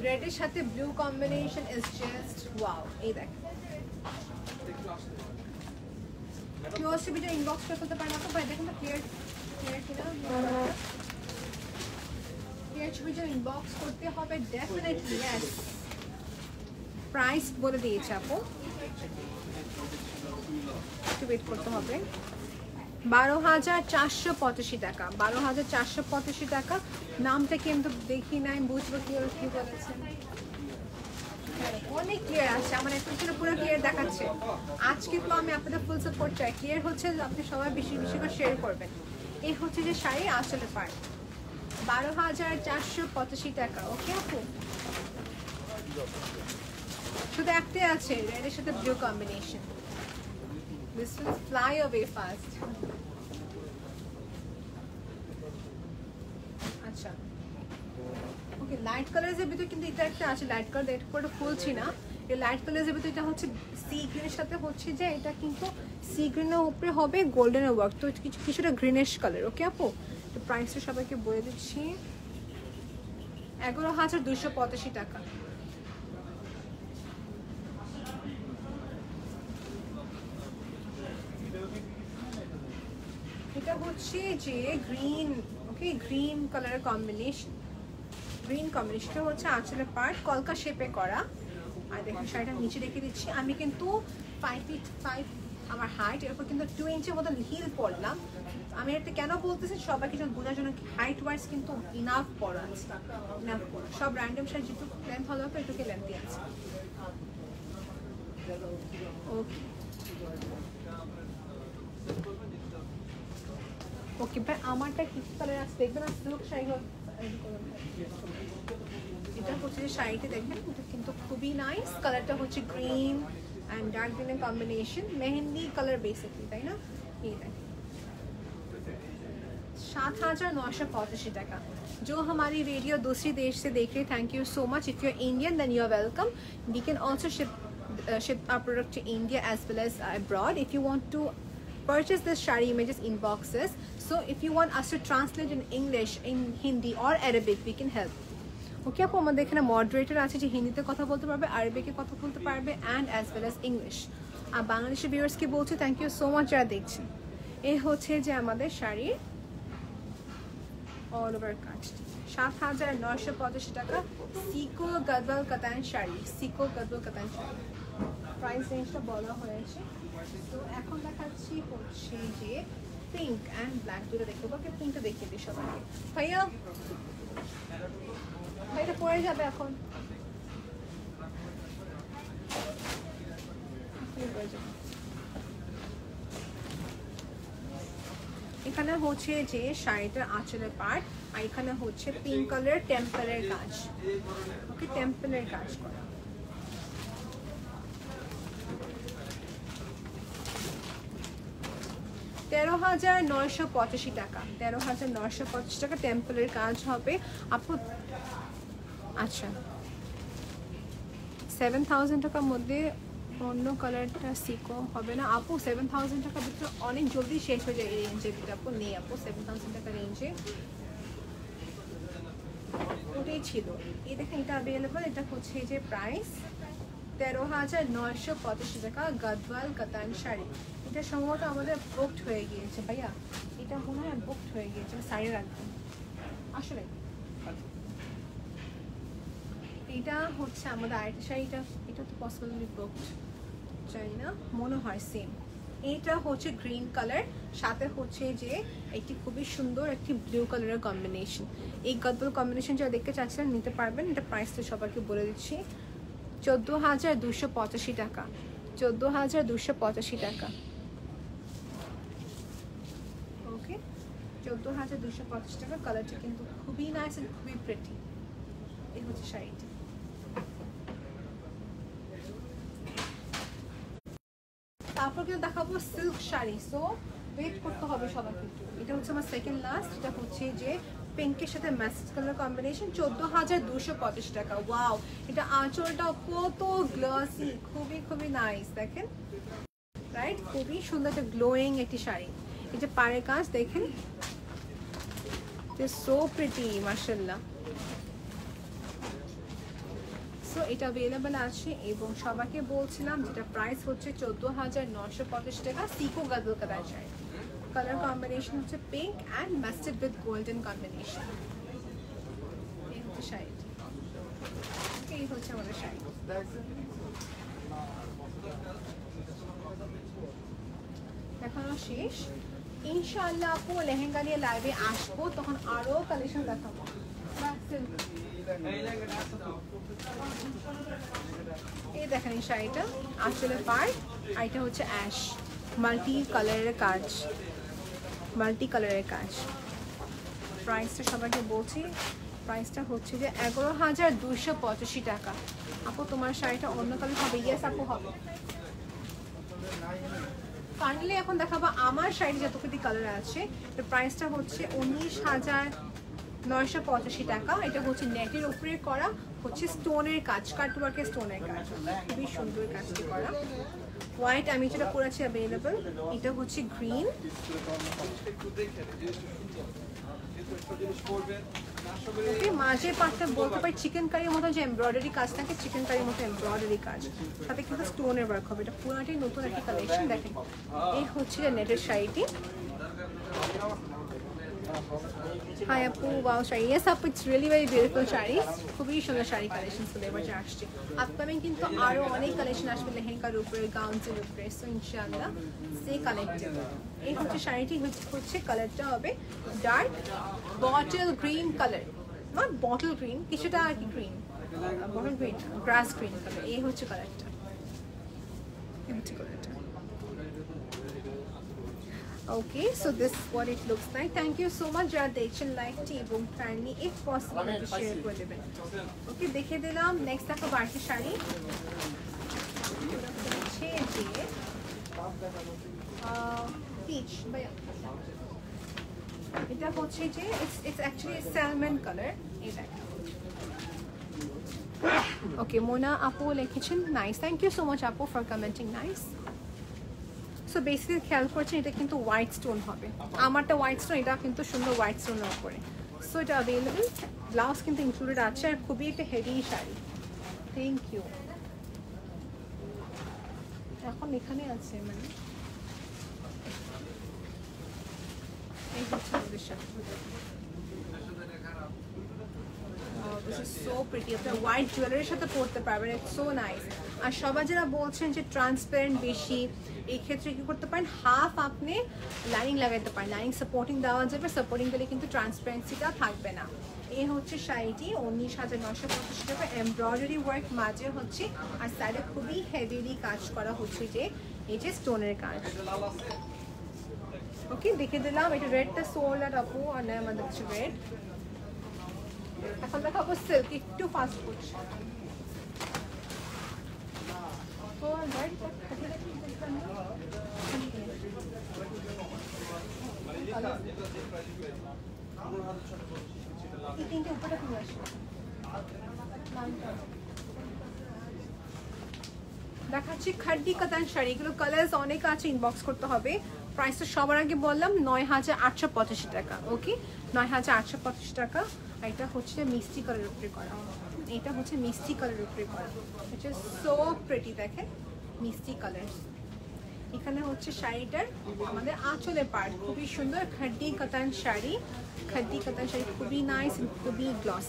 রেডের সাথে blue combination is just wow. এই দেখেন, কিউএসটিভিটা ইনবক্স করতে পারেন আপু, ভাই দেখেন তো ক্লিয়ার কিনা, ক্লিয়ার ছবির জন্য ইনবক্স করতে হবে ডেফিনেটলি। ইয়েস, প্রাইস বলে দিয়েছে আপু, একটু ওয়েট করতে হবে। 12,485 টাকা, 12,485 টাকা। নামটা কিন্তু দেখি নাই, বুঝবো কি বলেছেন। অনেক ক্লিয়ার আছে, আমার এখন ছিল পুরো ক্লিয়ার দেখাচ্ছে। আজকে তো আমি আপনাদের ফুল সাপোর্ট চাই। ক্লিয়ার হচ্ছে, আপনি সবাই বেশি বেশি করে শেয়ার করবেন। এই হচ্ছে যে শাড়ি আসলে পার্ট, 12,485 টাকা। ওকে আপু, শুধু একটাই আছে, রেডের সাথে blue combination. This will fly away fast. আচ্ছা, ওকে, লাইট কালারের ভিতরে কিন্তু এটা একটা আছে, লাইট কালার, এটা পুরো ফুলছি না। এই লাইট কালারের ভিতরে এটা হচ্ছে সি গ্রিনের সাথে হচ্ছে যে এটা কিন্তু সি গ্রিনের উপরে হবে গোল্ডেনের ওয়ার্ক, তো কিছুটা গ্রিনিশ কালার। ওকে আপু, তো প্রাইসটা সবাইকে বলে দিচ্ছি, 11,285 টাকা। এটা হচ্ছে যে গ্রিন, ওকে, গ্রিন কালারের কম্বিনেশন, গ্রিন কম্বিনেশনটা হচ্ছে আঁচলের পার্ট, কলকা শেপে করা। আর দেখুন শাড়িটা নিচে রেখে দিচ্ছি। আমি কিন্তু 5 feet 5 আমার হাইট, এরপর কিন্তু 2 ইঞ্চের মতো হিল পরলাম। আমি এটা কেন বলতেছি, সবাইকে যেন বোঝার জন্য, হাইট ওয়াইজ কিন্তু ইনাফ পরা আছে, ইনাফ পরা। সব র্যান্ডম শাড়ি যেটুকু লেন্থ হলো তো এটুকু লেন্থই আছে। ওকে ওকে ভাই, আমারটা কি কালার আছে দেখবেন, আর সিল্ক শাড়ি এটা হচ্ছে যে শাড়িটা দেখবেন, এটা কিন্তু খুবই নাইস। কালারটা হচ্ছে green and dark green combination, mehndi colour basically, তাই না? ये है 7,985 টাকা। जो हमारी वीडियो दूसरी देश से देख रहे, thank you so much. If you are Indian then you are welcome. We can also ship our product to India as well as abroad. If you want to purchase this shari images in boxes, so if you want us to translate in English, in Hindi or Arabic, we can help. ওকে আপু, আমাদের এখানে moderator আছে যে হিন্দিতে কথা বলতে পারবে, আরবিকে কথা বলতে পারবে, and as well as English. আর বাংলাদেশের ভিউয়ার্সকে বলছি থ্যাংক ইউ সো মাচ যারা দেখছেন। এই হচ্ছে যে আমাদের শাড়ির অল ওভার কাজ, 7,985 টাকা। সিকো গদওয়াল কাতান শাড়ি, সিকো গদওয়াল কাতান শাড়ি, প্রাইস রেঞ্জটা বলা হয়েছে। তো এখন দেখাচ্ছি হচ্ছে যে পিঙ্ক অ্যান্ড ব্ল্যাক দুটো দেখতে পাবো। পিঙ্কটা দেখিয়ে দিই সবাইকে। ভাইয়া এটা পড়ে যাবে এখন, এখানে হচ্ছে যে শাড়িটার আঁচলের পার্ট, আর এখানে হচ্ছে পিঙ্ক কালার টেম্পলের কাজ। ওকে, টেম্পলের কাজ করা। $13,985 টাকা, 13,985 টাকা টেম্পলের কাজ হবে আপু। আচ্ছা, 7,000 টাকার মধ্যে অন্য কালারটা সিকো হবে না আপু? 7,000 টাকার ভিতরে অনেক জলদি শেষ হয়ে যায় এই রেঞ্জের ভিতরে আপু, নেই আপু 7,000 টাকা রেঞ্জে। ওটাই ছিল। এই দেখেন এটা অ্যাভেলেবল, এটা হচ্ছে যে প্রাইস 13,985 টাকা, গদওয়াল কাতান শাড়ি। এটা সম্ভবত আমাদের বুকড হয়ে গিয়েছে ভাইয়া, এটা মনে হয় বুকড হয়ে গিয়েছে, সাইডে রাখবেন। আসলে এটা হচ্ছে আমাদের আরেকটা শাড়িটা, এটা তো পসিবলি বুকড, জানি না, মনে হয় সেম। এইটা হচ্ছে গ্রিন কালার, সাথে হচ্ছে যে একটি খুবই সুন্দর একটি ব্লু কালারের কম্বিনেশন। এই গদওয়াল কম্বিনেশন যারা দেখতে চাচ্ছেন নিতে পারবেন। এটা প্রাইসটা সবাইকে বলে দিচ্ছি, 14,285 টাকা, 14,285 টাকা। ওকে, 14,285 টাকা। কালারটা কিন্তু খুবই নাইস আর খুবই প্রিটি। এই হচ্ছে শাড়িটি। তারপর কিন্তু দেখাবো সিল্ক শাড়ি, সো ওয়েট করতে হবে সবাইকে একটু। এটা হচ্ছে আমার সেকেন্ড লাস্ট, এটা হচ্ছে যে পিঙ্কের সাথে ম্যাসেজ কালার কম্বিনেশন, 14,285 টাকা। ওয়াও, এটা আঁচলটা কত গ্লসি, খুবই খুবই নাইস, দেখেন রাইট, খুবই সুন্দর একটা গ্লোয়িং একটি শাড়ি। এই যে পাড়ের কাজ দেখেন, সো প্রিটি মাশাআল্লাহ। সো এটা অ্যাভেলেবল আছে এবং সবাইকে বলছিলাম যেটা প্রাইস হচ্ছে 14,985 টাকা। সিকো গদওয়াল কাতান শাড়ি, কালার কম্বিনেশন হচ্ছে pink and mustard with golden combination. আমাদের শাড়িটি। এই হচ্ছে আমাদের শাড়ি। দেখানো শেষ। ইনশাআল্লাহ আপু লেহেঙ্গা নিয়ে লাইভে আসবো, তখন আরো কালেকশন দেখাবো। এই দেখেন এই শাড়িটা আসলে পার্ট, আর এটা হচ্ছে অ্যাশ মাল্টি কালারের কাজ, মাল্টি কালারের কাজ। প্রাইসটা সবাইকে বলছি, প্রাইসটা হচ্ছে যে 11,285 টাকা। আপু তোমার শাড়িটা অন্য কালার হবে? ইয়েস আপু হবে। ফাইনালি এখন দেখাবো আমার শাড়ি যতটুকু কালার আছে, এর প্রাইসটা হচ্ছে 19,985 টাকা। এটা হচ্ছে নেটের উপরে করা, হচ্ছে স্টোনের কাজ, কাটওয়ার্কের স্টোনের কাজ, খুবই সুন্দর কাজটি করা। হোয়াইট আমি যেটা করেছি অ্যাভেলেবল, এটা হচ্ছে গ্রিন। মাঝে পাটটা বলতে পারি চিকেন কারির মতো যে এমব্রয়ডারি কাজ থাকে, চিকেন কারির মতো এমব্রয়ডারি কাজ, সাথে কিন্তু স্টোনের ওয়ার্ক হবে। এটা পুরোটাই নতুন একটা কালেকশন। দেখেন এই হচ্ছে নেটের শাড়িটি। হাই আপু, ওয়াও শাড়ি। ইয়েস আপু, it's really very beautiful sari, খুবই সুন্দর শাড়ি কালেকশন চলে এবার যে আসছে। আপকামিং কিন্তু আরও অনেক কালেকশন আসবে লেহেঙ্গার উপরে, গাউন্সের উপরে, সো ইনশাআল্লাহ সে কালেক্টেড। এই হচ্ছে শাড়িটি, হচ্ছে কালারটা হবে dark bottle green colour, not bottle green, কিছুটা আর কি গ্রিন, বটল গ্রিন, গ্রাস গ্রিন কালার। এই হচ্ছে কালারটা, এই হচ্ছে কালারটা। Okay, so this is what it looks like. Thank you so much যারা দেখছেন লাইভটি, এবং কাইন্ডলি if possible একটু শেয়ার করে দেবেন। ওকে, দেখে দিলাম। নেক্সট দেখো বাড়তি শাড়ি, হচ্ছে যে পিচ, এটা হচ্ছে যে it's actually salmon color। এই দেখো। ওকে, মোনা আপু লিখেছেন nice, thank you so much আপু for commenting nice. So basically খেয়াল করছেন এটা কিন্তু হোয়াইট স্টোন হবে, আমারটা হোয়াইট স্টোন, এটা কিন্তু সুন্দর হোয়াইট স্টোনের উপরে। সো এটা অ্যাভেলেবল, ব্লাউজ কিন্তু ইনক্লুডেড আছে, আর খুবই একটা হেভি শাড়ি। Thank you. এখন এখানে আছে মানে এই হচ্ছে আমাদের sari. This is so pretty. আপনারা হোয়াইট জুয়েলারির সাথে পরতে পারবেন, ইটস সো নাইস। আর সবাই যারা বলছেন যে ট্রান্সপারেন্ট বেশি, এই ক্ষেত্রে কি করতে পারেন, হাফ আপনি লাইনিং লাগাইতে পারেন, লাইনিং সাপোর্টিং দেওয়া যাবে, সাপোর্টিং দিলে কিন্তু ট্রান্সপারেন্সিটা থাকবে না। এই হচ্ছে শাড়িটি 19,985 টাকা, এমব্রয়ডারি ওয়ার্ক মাঝে হচ্ছে, আর সাইডে খুবই হেভিলি কাজ করা হচ্ছে, যে এই যে স্টোনের কাজ। ওকে, দেখে দিলাম। এটা রেডটা সোল্ড আপু, আর না আমাদের হচ্ছে রেড। এখন দেখাবো সিল্ক, একটু ফাস্ট করছে। দেখাচ্ছি খাড্ডি কাতান শাড়ি, এগুলো কালার্স অনেক আছে, ইনবক্স করতে হবে। প্রাইসটা সবার আগে বললাম 9,885 টাকা। ওকে, 9,885 টাকা। এটা হচ্ছে মিষ্টি কালারের উপরে করা, এটা হচ্ছে মিষ্টি কালারের উপরে করা, এটা সো প্রিটি। দেখেন মিষ্টি কালার। এখানে হচ্ছে শাড়িটার আমাদের আঁচলের পার্ট, খুবই সুন্দর খাড্ডি কাতান শাড়ি, খাড্ডি কাতান শাড়ি খুবই নাইস, খুবই গ্লস।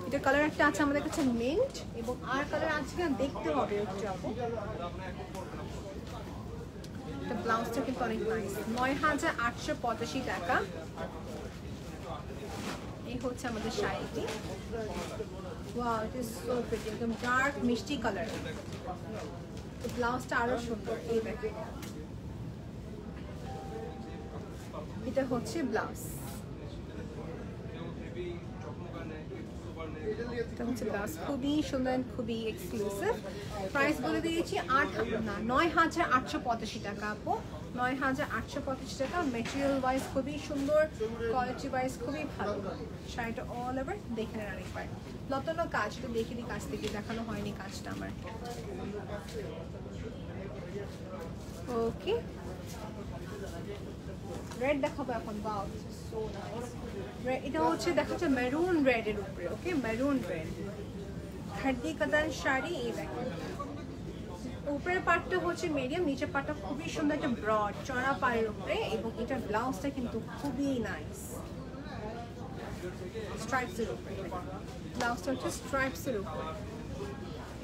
এটা কালার একটা আছে আমাদের কাছে মিন্ট, এবং আর কালার আছে কিনা দেখতে হবে একটু আপু। এটা ব্লাউজটা কিন্তু অনেক নাইস, 9,885 টাকা। এই হচ্ছে আমাদের শাড়িটি। Wow, it is so pretty, একদম ডার্ক মিষ্টি কালার। ব্লাউজটা আরো সুন্দর, এই দেখেন এটা হচ্ছে ব্লাউজ, এটা হচ্ছে ব্লাউজ, খুবই সুন্দর, খুবই এক্সক্লুসিভ। প্রাইস বলে দিয়েছি 9,885 টাকা আপু, 9,885 টাকা। মেটেরিয়াল ওয়াইজ খুবই সুন্দর, কোয়ালিটি ওয়াইজ খুবই ভালো। শাড়িটা অল ওভার দেখে নেন আরেকবার। লতানো কাজ, তো দেখে দিই কাজ থেকে, দেখানো হয়নি কাজটা আমার। ওকে, রেড দেখাবো এখন। Wow, this is so nice. এটা হচ্ছে দেখাচ্ছে মেরুন রেড এর উপরে। ওকে, মেরুন রেড খাড্ডি কাতান শাড়ি। এই দেখেন উপরের পার্টটা হচ্ছে মিডিয়াম, নিচের পার্টটা খুবই সুন্দর, একটা ব্রড চড়া পাড়ের উপরে, এবং এটার ব্লাউজটা কিন্তু খুবই নাইস। স্ট্রাইপসের উপরে, ব্লাউজটা হচ্ছে স্ট্রাইপসের উপরে।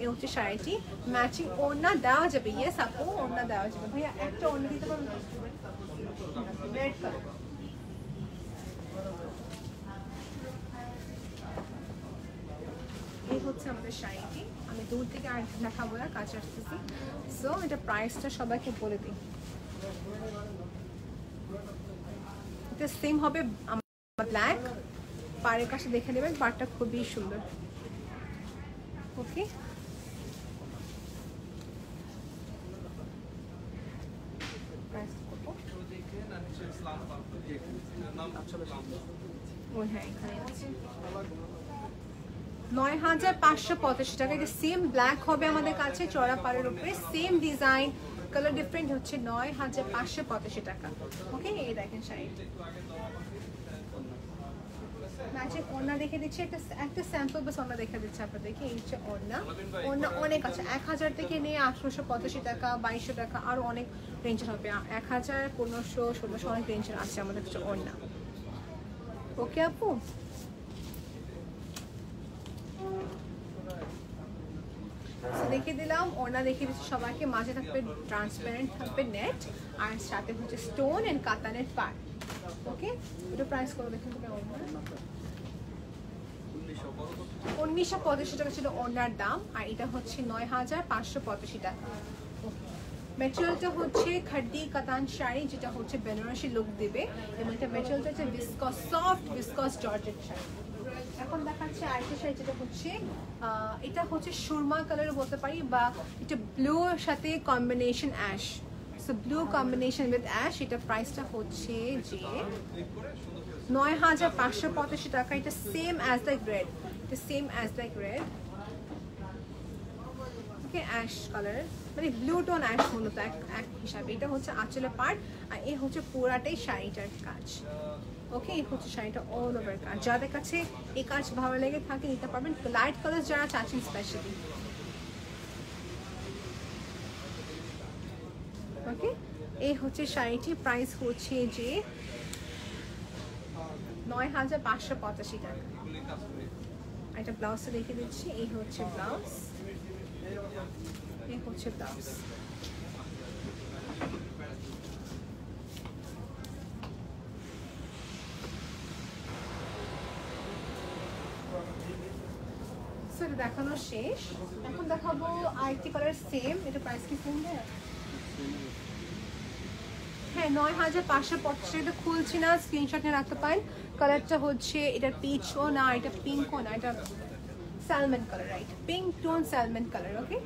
এই হচ্ছে শাড়িটি, ম্যাচিং ওড়না দেওয়া যাবে। ইয়েস আপু, ওড়না দেওয়া যাবে। ভাইয়া একটা ওড়না দিতে পারবেন? Red colour. এই হচ্ছে আমাদের শাড়িটি। আমি দূর থেকে আর দেখাবো না, কাছে আসতেছি। সো এটা প্রাইসটা সবাইকে বলে দিই। এটা সেম হবে ব্ল্যাক, পাড়ের কাছে দেখে নেবেন, পাড়টা খুবই সুন্দর। ওকে, হ্যাঁ এখানে আছে ৯,৫৮৫ টাকা। এটা সেম ব্ল্যাক হবে আমাদের কাছে, চড়া পাড়ের উপরে, সেম ডিজাইন, কালার ডিফারেন্ট, হচ্ছে ৯,৫৮৫ টাকা। ওকে, এই দেখেন শাড়ি ম্যাচিং ওড়না দেখে দিচ্ছি, একটা স্যাম্পল বাস ওড়না দেখে দিচ্ছে আপনাদেরকে। এই হচ্ছে ওড়না, ওড়না অনেক আছে, ১,০০০ থেকে নিয়ে ১৮৮৫ টাকা, ২২০০ টাকা, আরও অনেক রেঞ্জের হবে। ১,০০০, ১৫০০, ১৬০০ অনেক রেঞ্জের আছে আমাদের কাছে ওড়না। ওকে আপু, দেখিয়ে দিলাম ওড়না, দেখিয়ে দিচ্ছি সবাইকে। মাঝে থাকবে ট্রান্সপারেন্ট, থাকবে নেট, আর সাথে হচ্ছে স্টোন এন্ড কাতানের পার। ওকে, এটা প্রাইস করে দেখুন। ১৯৮৫ টাকা ছিল ওড়নার দাম, আর এটা হচ্ছে ৯,৫৮৫ টাকা। মেটেরিয়ালটা হচ্ছে খাড্ডি কাতান শাড়ি, যেটা হচ্ছে বেনারসি লুক দেবে, এবং এটা মেটেরিয়ালটা হচ্ছে viscose, soft viscose georgette sari. এখন দেখাচ্ছে আরেকটা শাড়ি, যেটা হচ্ছে এটা হচ্ছে সুরমা কালার বলতে পারি, বা এটা ব্লু এর সাথে combination ash. So blue combination with ash. এটা প্রাইসটা হচ্ছে যে ৯,৫৮৫ টাকা। এটা সেম অ্যাজ লাইক রেড, এটা সেম অ্যাজ লাইক রেড। ওকে, অ্যাশ কালার, মানে ব্লু টোন অ্যাশ মূলত এক হিসাবে। এটা হচ্ছে আঁচলের পার্ট, আর এই হচ্ছে পুরাটাই শাড়িটার কাজ। ওকে, এই হচ্ছে শাড়িটা অল ওভার কাজ। যাদের কাছে এই কাজ ভালো লেগে থাকে নিতে পারবেন, লাইট কালার যারা চাচ্ছেন স্পেশালি। ওকে, এই হচ্ছে শাড়িটি, প্রাইস হচ্ছে যে ৯,৫৮৫ টাকা। এটা ব্লাউজটা দেখে দিচ্ছি, এই হচ্ছে ব্লাউজ, এই হচ্ছে ব্লাউজ। এটা দেখানো শেষ, এখন দেখাবো আরেকটি কালার সেম। এটা প্রাইস কি সেম? হ্যাঁ, ৯,৫৮৫। এটা খুলছি না, স্ক্রিনশট নিয়ে রাখতে পারেন। কালারটা হচ্ছে এটা পিচও না, এটা পিঙ্কও না, এটা salmon colour, right, pink tone salmon colour. Okay,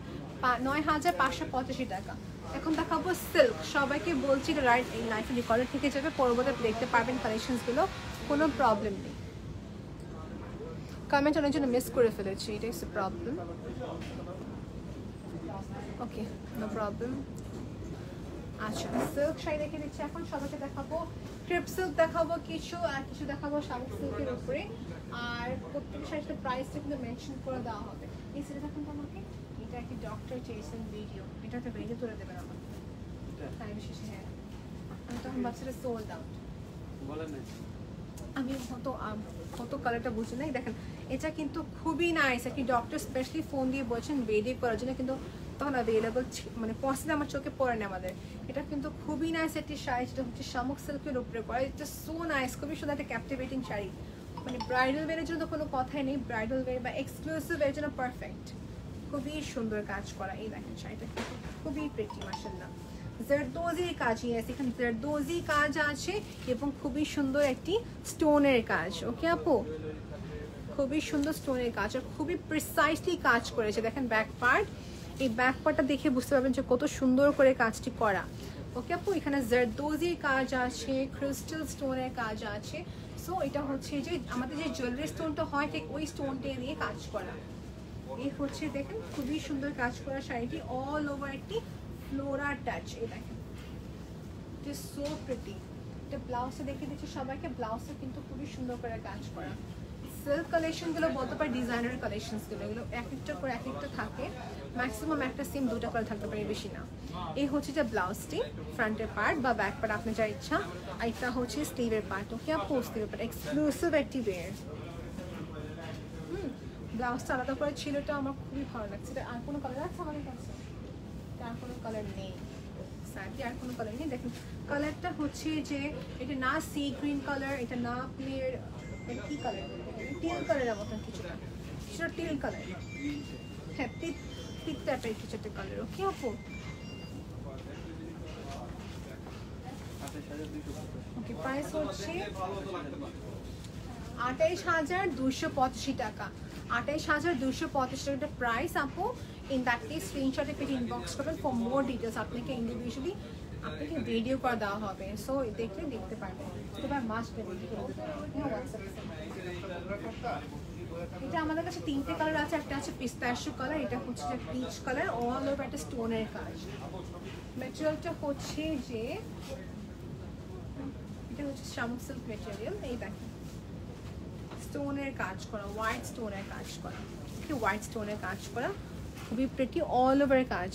৯,৫৮৫ টাকা। এখন দেখাবো সিল্ক। সবাইকে বলছি এটা রাইট, এই লাইফে রেকর্ডার থেকে যাবে, পরবর্তীতে দেখতে পারবেন কালেকশনসগুলো, কোনো প্রবলেম নেই। কমেন্ট অনেক জন্য মিস করে ফেলেছি, এটাই হচ্ছে প্রবলেম। ওকে, নো প্রবলেম। আচ্ছা, সিল্ক শাড়ি দেখে দিচ্ছি এখন সবাইকে। দেখাবো ক্রেপ সিল্ক, দেখাবো কিছু, আর কিছু দেখাবো শামুক সিল্কের উপরে। আর প্রত্যেকটা শাড়ির প্রাইসটা কিন্তু মেনশন করে দেওয়া হবে। এই সেটা দেখুন তো আমাকে, এটা একটি ডক্টর চেয়েছেন ভিডিও, এটাতে ভিডিও তুলে দেবেন আমাকে টাইম শেষে। হ্যাঁ, আমি তখন বাচ্চাটা সোল্ড আউট বলেন না, আমি কত কালারটা বুঝি নাই। দেখেন, এটা কিন্তু খুবই নাইস। একটি ডক্টর স্পেশালি ফোন দিয়ে বলছেন ভিডিও করার জন্য, কিন্তু তখন অ্যাভেলেবল, মানে পছন্দ আমার চোখে পড়ে না আমাদের। এটা কিন্তু খুবই নাইস একটি শাড়ি, যেটা হচ্ছে শামুক সিল্কের উপরে করা। এটা সো নাইস, খুবই সুন্দর একটা ক্যাপটিভেটিং শাড়ি। মানে ব্রাইডাল ওয়্যারের জন্য কোনো কথাই নেই, ব্রাইডাল ওয়্যার বা এক্সক্লুসিভ এর জন্য পারফেক্ট। খুবই সুন্দর কাজ করা। এই দেখেন শাড়িটা খুবই প্রিটি, মাশাআল্লাহ। জারদোজি কাজ, এখানে জারদোজি কাজ আছে, এবং খুবই সুন্দর একটি স্টোনের কাজ। ওকে আপু, খুবই সুন্দর স্টোনের কাজ, আর খুবই প্রিসাইসলি কাজ করেছে। দেখেন ব্যাক পার্ট, এই ব্যাক পার্টটা দেখে বুঝতে পারবেন যে কত সুন্দর করে কাজটি করা। ওকে আপু, এখানে জারদোজির কাজ আছে, ক্রিস্টাল স্টোনের কাজ আছে। সো এটা হচ্ছে যে আমাদের যে জুয়েলারি স্টোনটা হয়, ঠিক ওই স্টোনটা নিয়ে কাজ করা। এই হচ্ছে দেখেন খুবই সুন্দর কাজ করা শাড়িটি, অল ওভার একটি ফ্লোরা টাচ। এই দেখেন, ইট ইজ সো প্রিটি। এটা ব্লাউজটা দেখে দিচ্ছি সবাইকে, ব্লাউজটা কিন্তু খুবই সুন্দর করে কাজ করা। সিল্ক কালেকশনগুলো বলতে পারি ডিজাইনার কালেকশনসগুলো, এগুলো এক একটা করে এক একটা থাকে, ম্যাক্সিমাম একটা সিম দুটা করে থাকতে পারে, বেশি না। এই হচ্ছে যে ব্লাউজটি, ফ্রন্টের পার্ট বা ব্যাক পার্ট আপনার যা ইচ্ছা। আর এটা হচ্ছে স্লিভের পার্ট। ওকে আপু, স্লিভের পার্ট এক্সক্লুসিভ একটি ওয়্যার। ব্লাউজটা আলাদা করে ছিল, এটা আমার খুবই ভালো লাগছে। এটা আর কোনো কালার আছে আমাদের কাছে? আর কোনো কালার নেই, স্যারটি আর কোনো কালার নেই। দেখুন কালারটা হচ্ছে যে এটা না সি গ্রিন কালার, এটা না প্লেয়ার, কি কালার, টিল কালারের মতন কিছুটা, সেটা টিল কালার, হ্যাঁ পিক টাইপের কিছু একটা কালার। ওকে আপু, ওকে প্রাইস হচ্ছে 28,285 টাকা। 28,285 টাকা প্রাইস আপু। ইন দ্যাট কেস স্ক্রিনশটে পেজে ইনবক্স করবেন ফর মোর ডিটেলস। আপনাকে ইন্ডিভিজুয়ালি আপনাকে ভিডিও করে দেওয়া হবে, সো দেখলে দেখতে পারবেন। এবার মাস্ট এটা আমাদের কাছে তিনটে কালার আছে। একটা আছে পিস্তাশিও কালার, এটা হচ্ছে যে পিচ কালার, অল ওভার একটা স্টোনের কাজ। ম্যাটেরিয়ালটা হচ্ছে যে এটা হচ্ছে শামুক সিল্ক ম্যাটেরিয়াল। এই দেখেন স্টোনের কাজ করা, হোয়াইট স্টোনের কাজ করা, হোয়াইট স্টোনের কাজ করা, খুবই প্রিটি, অল ওভার কাজ,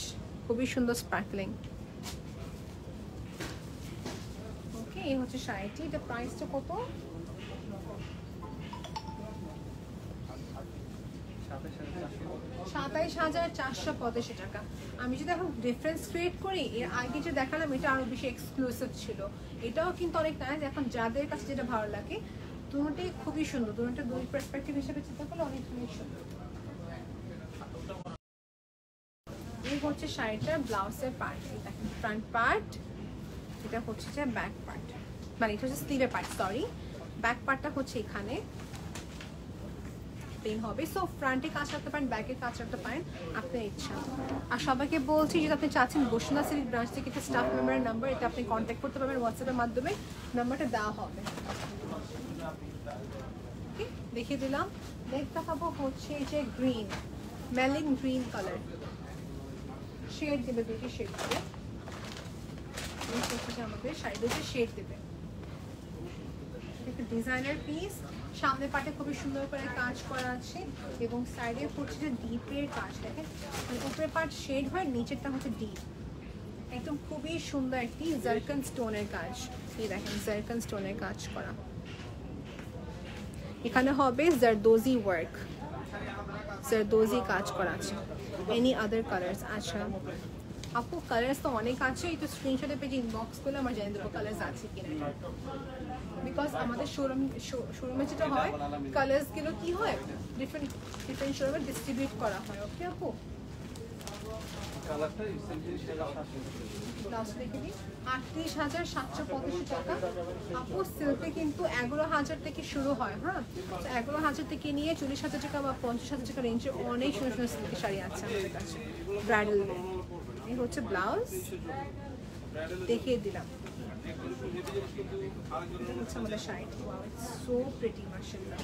খুবই সুন্দর স্পার্কলিং। ওকে, এই হচ্ছে শাড়িটি। এটা প্রাইসটা কত? 27,485 টাকা। আমি যদি এখন ডিফারেন্স ক্রিয়েট করি, এর আগে যে দেখালাম এটা আরো বেশি এক্সক্লুসিভ ছিল, এটাও কিন্তু অনেক নাইস। এখন যাদের কাছে যেটা ভালো লাগে, দুটোটাই খুবই সুন্দর, দুটোটা দুই পার্সপেক্টিভ হিসেবে চিন্তা করলে অনেক সুন্দর। এই হচ্ছে শাড়িটার ব্লাউজের পার্ট, দেখেন ফ্রন্ট পার্ট, এটা হচ্ছে যে ব্যাক পার্ট, মানে এটা হচ্ছে স্লিভের পার্ট, সরি ব্যাক পার্টটা হচ্ছে এখানে প্লেন হবে। সো ফ্রন্টে কাজ রাখতে পারেন, ব্যাকে কাজ রাখতে পারেন, আপনার ইচ্ছা। আর সবাইকে বলছি যদি আপনি চাচ্ছেন বসুন্ধরা সিল্ক ব্রাঞ্চ থেকে একটা স্টাফ মেম্বারের নাম্বার, এটা আপনি কন্ট্যাক্ট করতে পারবেন হোয়াটসঅ্যাপের মাধ্যমে, নাম্বারটা দেওয়া হবে। দেখিয়ে দিলাম। নেক্সট দেখাবো হচ্ছে যে গ্রিন, মেলিন গ্রিন কালার, শেড দেবে, দুটি শেড দেবে। আমাদের শাড়িতে শেড দেবে, একটা ডিজাইনার পিস। সামনে পাটে খুবই সুন্দর করে কাজ করা আছে এবং সাইডে হচ্ছে যে ডিপের কাজ। দেখেন উপরের পার্ট শেড হয়, নিচেরটা হচ্ছে ডিপ, একদম খুবই সুন্দর একটি জারকান স্টোনের কাজ। এই দেখেন জারকান স্টোনের কাজ করা, এখানে হবে জারদোজি ওয়ার্ক, জারদোজি কাজ করা আছে। Any other colours? আচ্ছা আপু কালার্স তো অনেক আছে, এই তো স্ক্রিনশটে পেজে ইনবক্স করলে আমরা জানিয়ে দেবো কালার্স আছে কিনা। বিকজ আমাদের শোরুমে যেটা হয়, কালার্সগুলো কি হয় ডিফারেন্ট ডিফারেন্ট শোরুমে ডিস্ট্রিবিউট করা হয়। ওকে আপু, লাস্ট দেখে দিই 38,785 টাকা। আপু সিল্কে কিন্তু 11,000 থেকে শুরু হয়, হ্যাঁ 11,000 থেকে নিয়ে 40,000 টাকা বা 50,000 টাকা রেঞ্জে অনেক সুন্দর সুন্দর সিল্কের শাড়ি আছে আমাদের কাছে ব্রাইডাল। এই হচ্ছে ব্লাউজ, দেখিয়ে দিলাম। হচ্ছে আমাদের শাড়ি, সো প্রিটি মাশাআল্লাহ।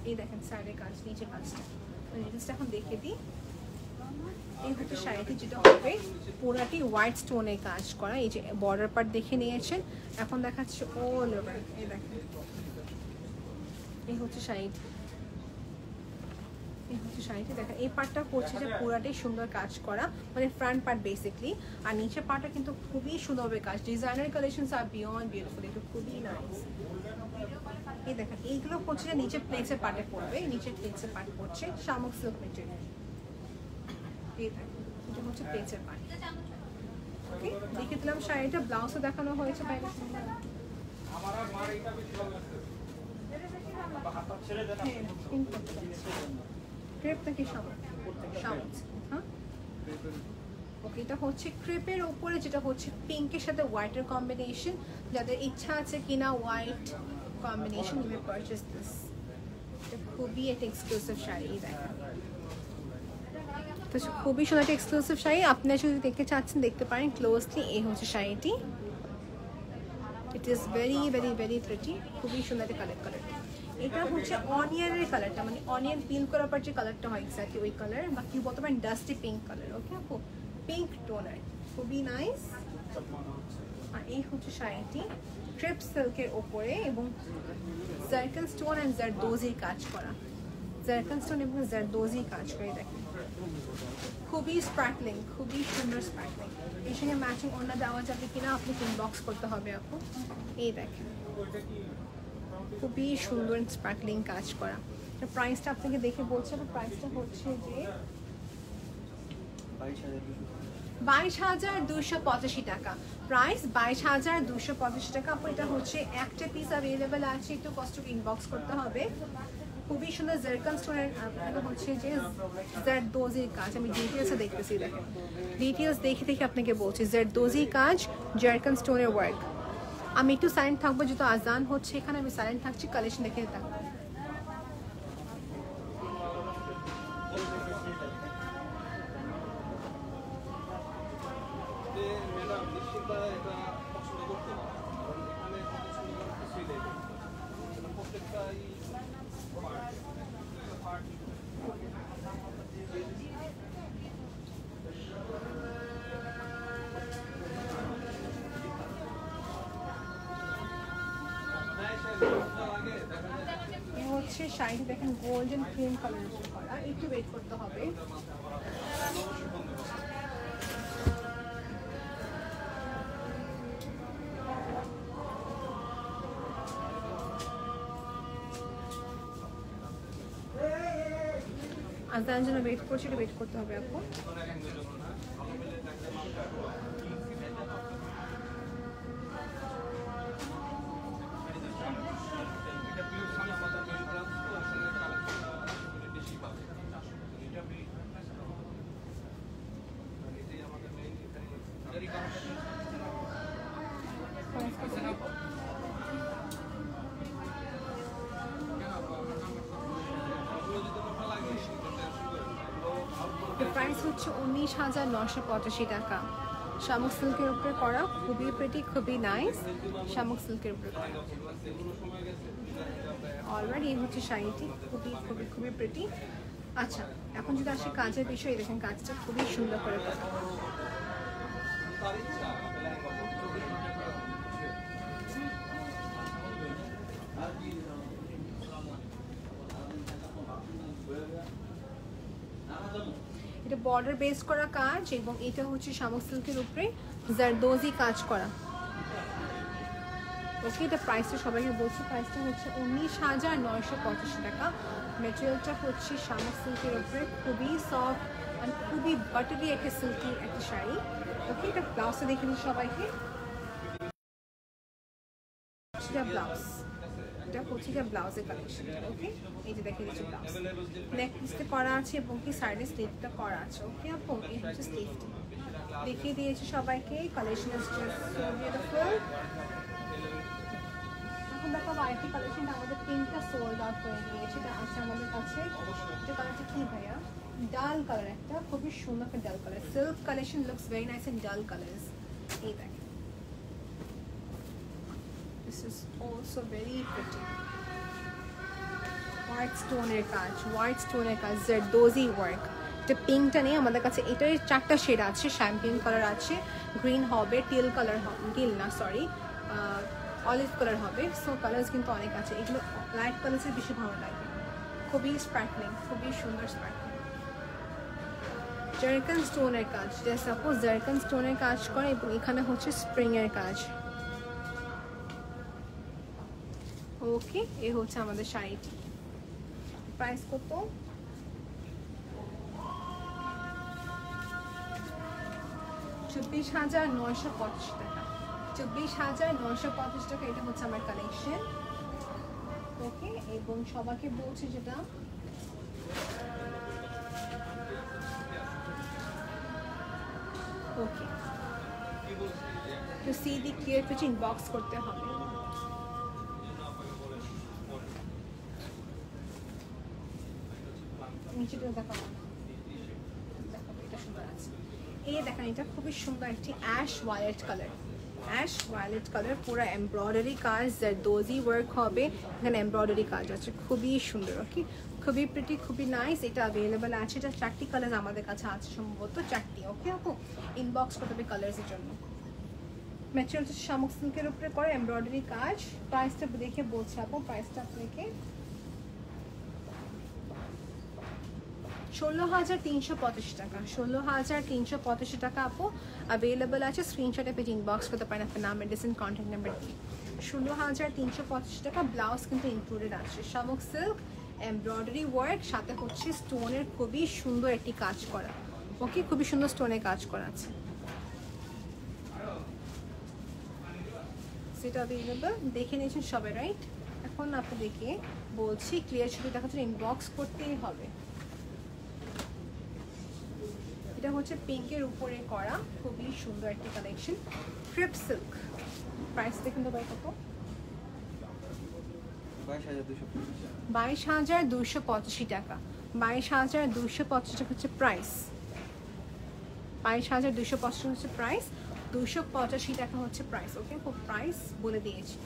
এই দেখেন সাইডের কাজ, নিচের কাজটা, ডিটেইলসটা এখন দেখে দিই। এই হচ্ছে শাড়িটি, যেটা হবে পুরাটি হোয়াইট স্টোনে কাজ করা। এই যে বর্ডার পার্ট দেখে নিয়েছেন, এখন দেখাচ্ছে অল ওভার। এই দেখেন এই হচ্ছে শাড়িটি, এই হচ্ছে শাড়িটি। দেখেন এই পার্টটা করছে যে পুরাটাই সুন্দর কাজ করা, মানে ফ্রন্ট পার্ট বেসিকলি, আর নিচের পার্টটা কিন্তু খুবই সুন্দরভাবে কাজ। ডিজাইনার কালেকশনস আর বিয়ন্ড বিউটিফুল, এটা খুবই নাইস। এই দেখেন এইগুলো হচ্ছে যে নিচে প্লেটসের পার্টে পড়বে, নিচের প্লেটসের পার্ট পড়ছে শামুক সিল্ক ম্যাটেরিয়াল। এই দেখেন এটা হচ্ছে প্লেটসের পার্ট। ওকে, দেখে দিলাম শাড়িটা, ব্লাউজও দেখানো হয়েছে বাইরে। ক্রেপ নাকি শামুক? শামুক, হ্যাঁ ওকে। এটা হচ্ছে ক্রেপের উপরে, যেটা হচ্ছে পিঙ্কের সাথে হোয়াইটের কম্বিনেশন। যাদের ইচ্ছা আছে কিনা white combination, you may purchase this. এটা খুবই একটা এক্সক্লুসিভ শাড়ি, দেখেন তো খুবই সুন্দর একটা এক্সক্লুসিভ শাড়ি। আপনারা যদি দেখতে চাচ্ছেন দেখতে পারেন ক্লোজলি। এই হচ্ছে শাড়িটি, it is very very very pretty, খুবই সুন্দর একটা কালার। এটা হচ্ছে অনিয়নের কালারটা, মানে অনিয়ন পিল করার পর যে কালারটা হয় এক্স্যাক্টলি ওই কালার, বা কি বলতে পারেন ডাস্টি পিঙ্ক কালার। ওকে আপু, পিঙ্ক টোনার, খুবই নাইস। আর এই হচ্ছে শাড়িটি ক্রেপ সিল্কের ওপরে এবং জারকান স্টোন অ্যান্ড জারদোজি কাজ করা, জারকান স্টোন এবং জারদোজি কাজ করে দেখেন, খুবই স্পার্কলিং, খুবই সুন্দর স্পার্কলিং। এর সঙ্গে ম্যাচিং ওড়না দেওয়া যাবে কিনা আপনি ইনবক্স করতে হবে আপু। এই দেখেন খুবই সুন্দর স্পার্কলিং কাজ করা। প্রাইসটা আপনাকে দেখে বলছে, প্রাইসটা হচ্ছে যে 22,285 টাকা। প্রাইস 22,285 টাকা আপু। এটা হচ্ছে একটা পিস অ্যাভেলেবেল আছে, একটু কষ্ট ইনবক্স করতে হবে। খুবই সুন্দর জারকান স্টোনের হচ্ছে যে জারদোজির কাজ। আমি ডিটেলসে দেখতেছি, দেখেন ডিটেলস দেখে দেখে আপনাকে বলছি। জারদোজি কাজ, জারকান স্টোনের ওয়ার্ক। আমি একটু সাইলেন্ট থাকবো, যেহেতু আজান হচ্ছে এখানে আমি সাইলেন্ট থাকছি, কালেকশন দেখে থাকবো। হচ্ছে শাড়িটি দেখেন গোল্ডেন ক্রিম কালারের উপর করা, একটু ওয়েট করতে হবে। আজানের জন্য ওয়েট করছি, এটা ওয়েট করতে হবে আপু। প্রাইস হচ্ছে 19,985 টাকা। শামুক সিল্কের উপরে করা, খুবই প্রিটি, খুবই নাইস। শামুক সিল্কের উপরে করা অলরেডি। এই হচ্ছে শাড়িটি, খুবই খুবই খুবই প্রিটি। আচ্ছা, এখন যদি আসি কাজের বিষয়ে, দেখেন কাজটা খুবই সুন্দর করে করা। এটা বর্ডার বেস করা কাজ এবং এটা হচ্ছে শামুক সিল্কের উপরে জারদোজি কাজ করা। ওকে, এটা প্রাইসটা সবাইকে বলছি, প্রাইসটা হচ্ছে 19,985 টাকা। মেটেরিয়ালটা হচ্ছে শামুক সিল্কের উপরে, খুবই সফট আর খুবই বাটারি একটা সিল্কি একটা শাড়ি। ওকে, এটা ব্লাউজটা দেখে নিই সবাইকে। ব্লাউজ, এটা হচ্ছে ব্লাউজের কালেকশন। ওকে, এই যে দেখে দিচ্ছি ব্লাউজ, নেক পিসটা করা আছে এবং কি সাইডে স্লিভটা করা আছে। ওকে আপু, এই হচ্ছে স্লিভটা দেখিয়ে দিয়েছি সবাইকে। Collection is just so beautiful. এখন দেখো আইটি কালেকশনটা আমাদের পিঙ্কটা সোল্ড আউট হয়ে গিয়েছে। এটা আছে আমাদের কাছে। এটা কালারটা কি ভাইয়া? ডাল কালার, একটা খুবই সুন্দর একটা ডাল colour. Silk collection looks very nice in ডাল কালার্স। এই দেখেন, this is also very pretty. White স্টোনের কাজ, হোয়াইট স্টোনের কাজ, জারদোজি ওয়ার্ক। এটা পিঙ্কটা নেই আমাদের কাছে, এটার 4টা শেড আছে। শ্যাম্পেন কালার আছে, গ্রিন হবে, টিল কালার হবে, টিল না সরি অলিভ কালার হবে। সো কালার্স কিন্তু অনেক আছে, এগুলো লাইট কালার্সের বেশি ভালো লাগে। খুবই স্পার্কলিং, খুবই সুন্দর স্পার্কলিং। জারকান স্টোনের কাজ, সাপোজ জারকান স্টোনের কাজ করে এবং এখানে হচ্ছে স্প্রিংয়ের কাজ। ওকে, এ হচ্ছে আমাদের শাড়িটি। প্রাইস কত? 24,985 টাকা। 24,985 টাকা, এটা হচ্ছে আমার কালেকশন। ওকে, এবং সবাইকে বলছি যেটা ওকে, তো সি দি ক্লিয়ার কিছু ইনবক্স করতে হবে। নিচেটা দেখাবো, এটা সুন্দর আছে। এই দেখেন, এটা খুবই সুন্দর একটি ash violet colour, ash violet colour, পুরো এমব্রয়ডারি কাজ, জারদোজি ওয়ার্ক হবে, এখানে এমব্রয়ডারি কাজ আছে, খুবই সুন্দর। ওকে, খুবই প্রিটি, খুবই নাইস। এটা অ্যাভেলেবেল আছে। এটা 4টি কালার আমাদের কাছে আছে, সম্ভবত 4টি। ওকে আপু, ইনবক্স করতে হবে কালার্সের জন্য। ম্যাটেরিয়াল হচ্ছে শামুক সিল্কের উপরে করা এমব্রয়ডারি কাজ। প্রাইসটা দেখে বলছি আপু, প্রাইসটা আপনাকে 16,385 টাকা। 16,385 টাকা আপু অ্যাভেলেবল আছে। স্ক্রিনশটে পেজ ইনবক্স করতে পারেন আপনার নাম, মেডিসিন, কন্ট্যাক্ট নাম্বার দিয়ে। 16,385 টাকা। ব্লাউজ কিন্তু ইনক্লুডেড আছে। শামুক সিল্ক এমব্রয়ডারি ওয়ার্ক, সাথে হচ্ছে স্টোনের খুবই সুন্দর একটি কাজ করা। ওকে, খুবই সুন্দর স্টোনের কাজ করা আছে। সেটা অ্যাভেলেবল দেখে নিয়েছেন সবাই, রাইট? এখন আপনাদেরকে বলছি ক্লিয়ার ছবি দেখার জন্য ইনবক্স করতেই হবে। এটা হচ্ছে পিঙ্কের উপরে করা খুবই সুন্দর একটি কালেকশন, ক্রেপ সিল্ক। প্রাইস দেখুন তো ভাই কত? 22,285 টাকা। 22,285 টাকা হচ্ছে প্রাইস। 22,285 হচ্ছে প্রাইস। 285 টাকা হচ্ছে প্রাইস। ওকে, খুব প্রাইস বলে দিয়েছি।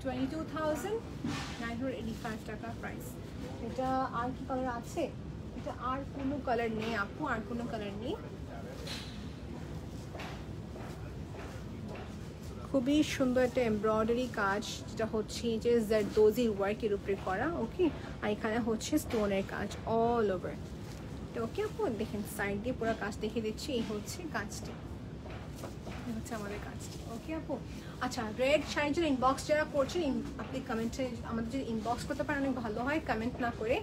22,985 টাকা প্রাইস। এটা আর কি কালার আছে? এটা আর কোনো কালার নেই আপু, আর কোনো কালার নেই। খুবই সুন্দর একটা এমব্রয়ডারি কাজ, যেটা হচ্ছে যে জারদোজি ওয়ার্কের উপরে করা। ওকে, আর এখানে হচ্ছে স্টোনের কাজ অল ওভার। ওকে আপু, দেখেন সাইড দিয়ে পুরো কাজ দেখিয়ে দিচ্ছি। এই হচ্ছে কাজটি, হচ্ছে আমাদের কাজটি। ওকে আপু, আচ্ছা রেড শাড়ির জন্য ইনবক্স যারা করছেন আপনি কমেন্টে আমাদের যদি ইনবক্স করতে পারেন অনেক ভালো হয়। কমেন্ট না করে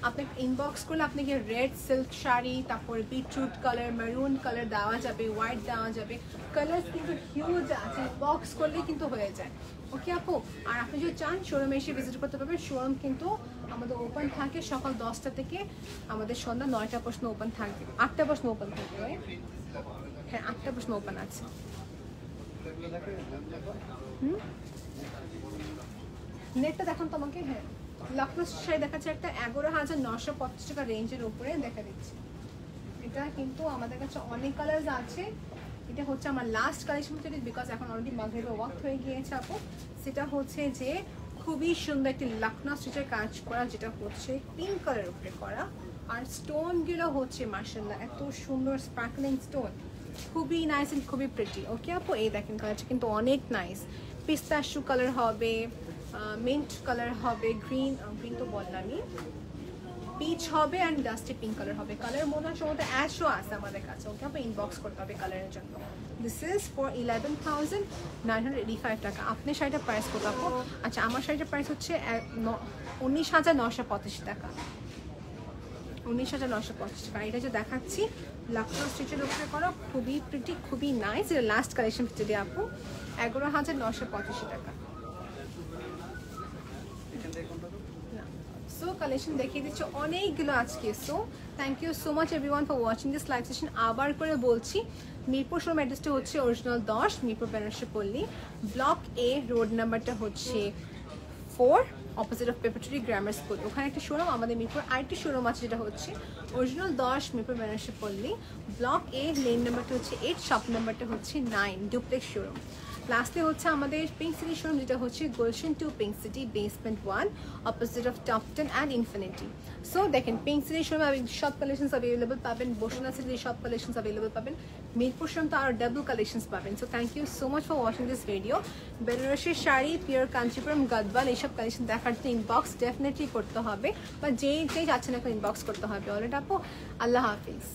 আপনি ইনবক্স করলে আপনাকে রেড সিল্ক শাড়ি, তারপরে বিটরুট কালার, মেরুন কালার দেওয়া যাবে, হোয়াইট দেওয়া যাবে। কালার কিন্তু হিউজ আছে, ইনবক্স করলেই কিন্তু হয়ে যায়। ওকে আপু, আর আপনি যদি চান শোরুমে এসে ভিজিট করতে পারবেন। শোরুম কিন্তু আমাদের ওপেন থাকে সকাল 10টা থেকে আমাদের সন্ধ্যা 9টা পর্যন্ত ওপেন থাকবে, 8টা পর্যন্ত ওপেন থাকবে। হ্যাঁ, 8টা পর্যন্ত ওপেন আছে। নেটটা দেখান তোমাকে। হ্যাঁ, লখনৌ শাড়ি দেখাচ্ছে একটা 11,950 টাকা রেঞ্জের উপরে দেখা দিচ্ছে। এটা কিন্তু আমাদের কাছে অনেক কালার আছে। এটা হচ্ছে আমার লাস্ট কালেকশন, বিকজ এখন অলরেডি মাগরিবে ওয়াক্ত হয়ে গিয়েছে আপু। সেটা হচ্ছে যে খুবই সুন্দর একটি লখনৌ স্টিচের কাজ করা, যেটা হচ্ছে পিঙ্ক কালারের উপরে করা। আর স্টোনগুলো হচ্ছে মাশাআল্লাহ এত সুন্দর স্পার্কলিং স্টোন, খুবই নাইস এন্ড খুবই প্রিটি। ওকে আপু, এই দেখেন কালারটা কিন্তু অনেক নাইস। পিস্তাশু কালার হবে, মিন্ট কালার হবে, গ্রিন তো বললামই, পিচ হবে অ্যান্ড ডাস্টি পিঙ্ক কালার হবে। কালার মনে হয় সম্ভবত অ্যাশও আছে আমাদের কাছে। ওকে আপু, ইনবক্স করতে হবে কালারের জন্য। দিস ইজ ফর 11,985 টাকা। আপনার শাড়িটার প্রাইস কত আপু? আচ্ছা, আমার শাড়িটার প্রাইস হচ্ছে 19,985 টাকা। 19,950 টাকা। এটা যে দেখাচ্ছি লখনৌ স্টিচের উপরে করা, খুবই প্রিটি, খুবই নাইস। এটা লাস্ট কালেকশন যদি আপু 11,985 টাকা। সো কালেকশন দেখিয়ে দিচ্ছি অনেকগুলো আজকে। So thank you so much everyone for watching this live session. আবার করে বলছি, মিরপুর শোরুম অ্যাড্রেসটা হচ্ছে অরিজিনাল 10 মিরপুর বেনারসি পল্লী, ব্লক এ, রোড নাম্বারটা হচ্ছে 4, অপোজিট অফ প্রেপারেটরি গ্রামার স্কুল। ওখানে একটা শোরুম, আমাদের মিরপুর আরেকটি শোরুম আছে যেটা হচ্ছে অরিজিনাল 10 মিরপুর বেনারসি পল্লী, ব্লক এ, লেন নাম্বারটা হচ্ছে 8, শপ নাম্বারটা হচ্ছে 9, ডুপ্লেক্স শোরুম। লাস্টে হচ্ছে আমাদের পিঙ্ক সিটি শোরুম, যেটা হচ্ছে Gulshan 2 Pink City, basement 1, opposite of Topten and Infinity. So দেখেন পিঙ্ক সিটি শোরুমে সব কালেকশনস অ্যাভেলেবল পাবেন, বসুন্ধরা সিটির সব কালেকশনস অ্যাভেলেবল পাবেন, মিরপুর শোরুম তো আরও ডাবল কালেকশনস পাবেন। So thank you so much for watching this video. বেনারসির শাড়ি, পিওর কাঞ্চিপুরম, গদবাল এইসব কালেকশন দেখার জন্য ইনবক্স ডেফিনেটলি করতে হবে, বা যেই যাচ্ছেন এখন ইনবক্স করতে হবে। অলরেডি আপু, আল্লাহ হাফিজ।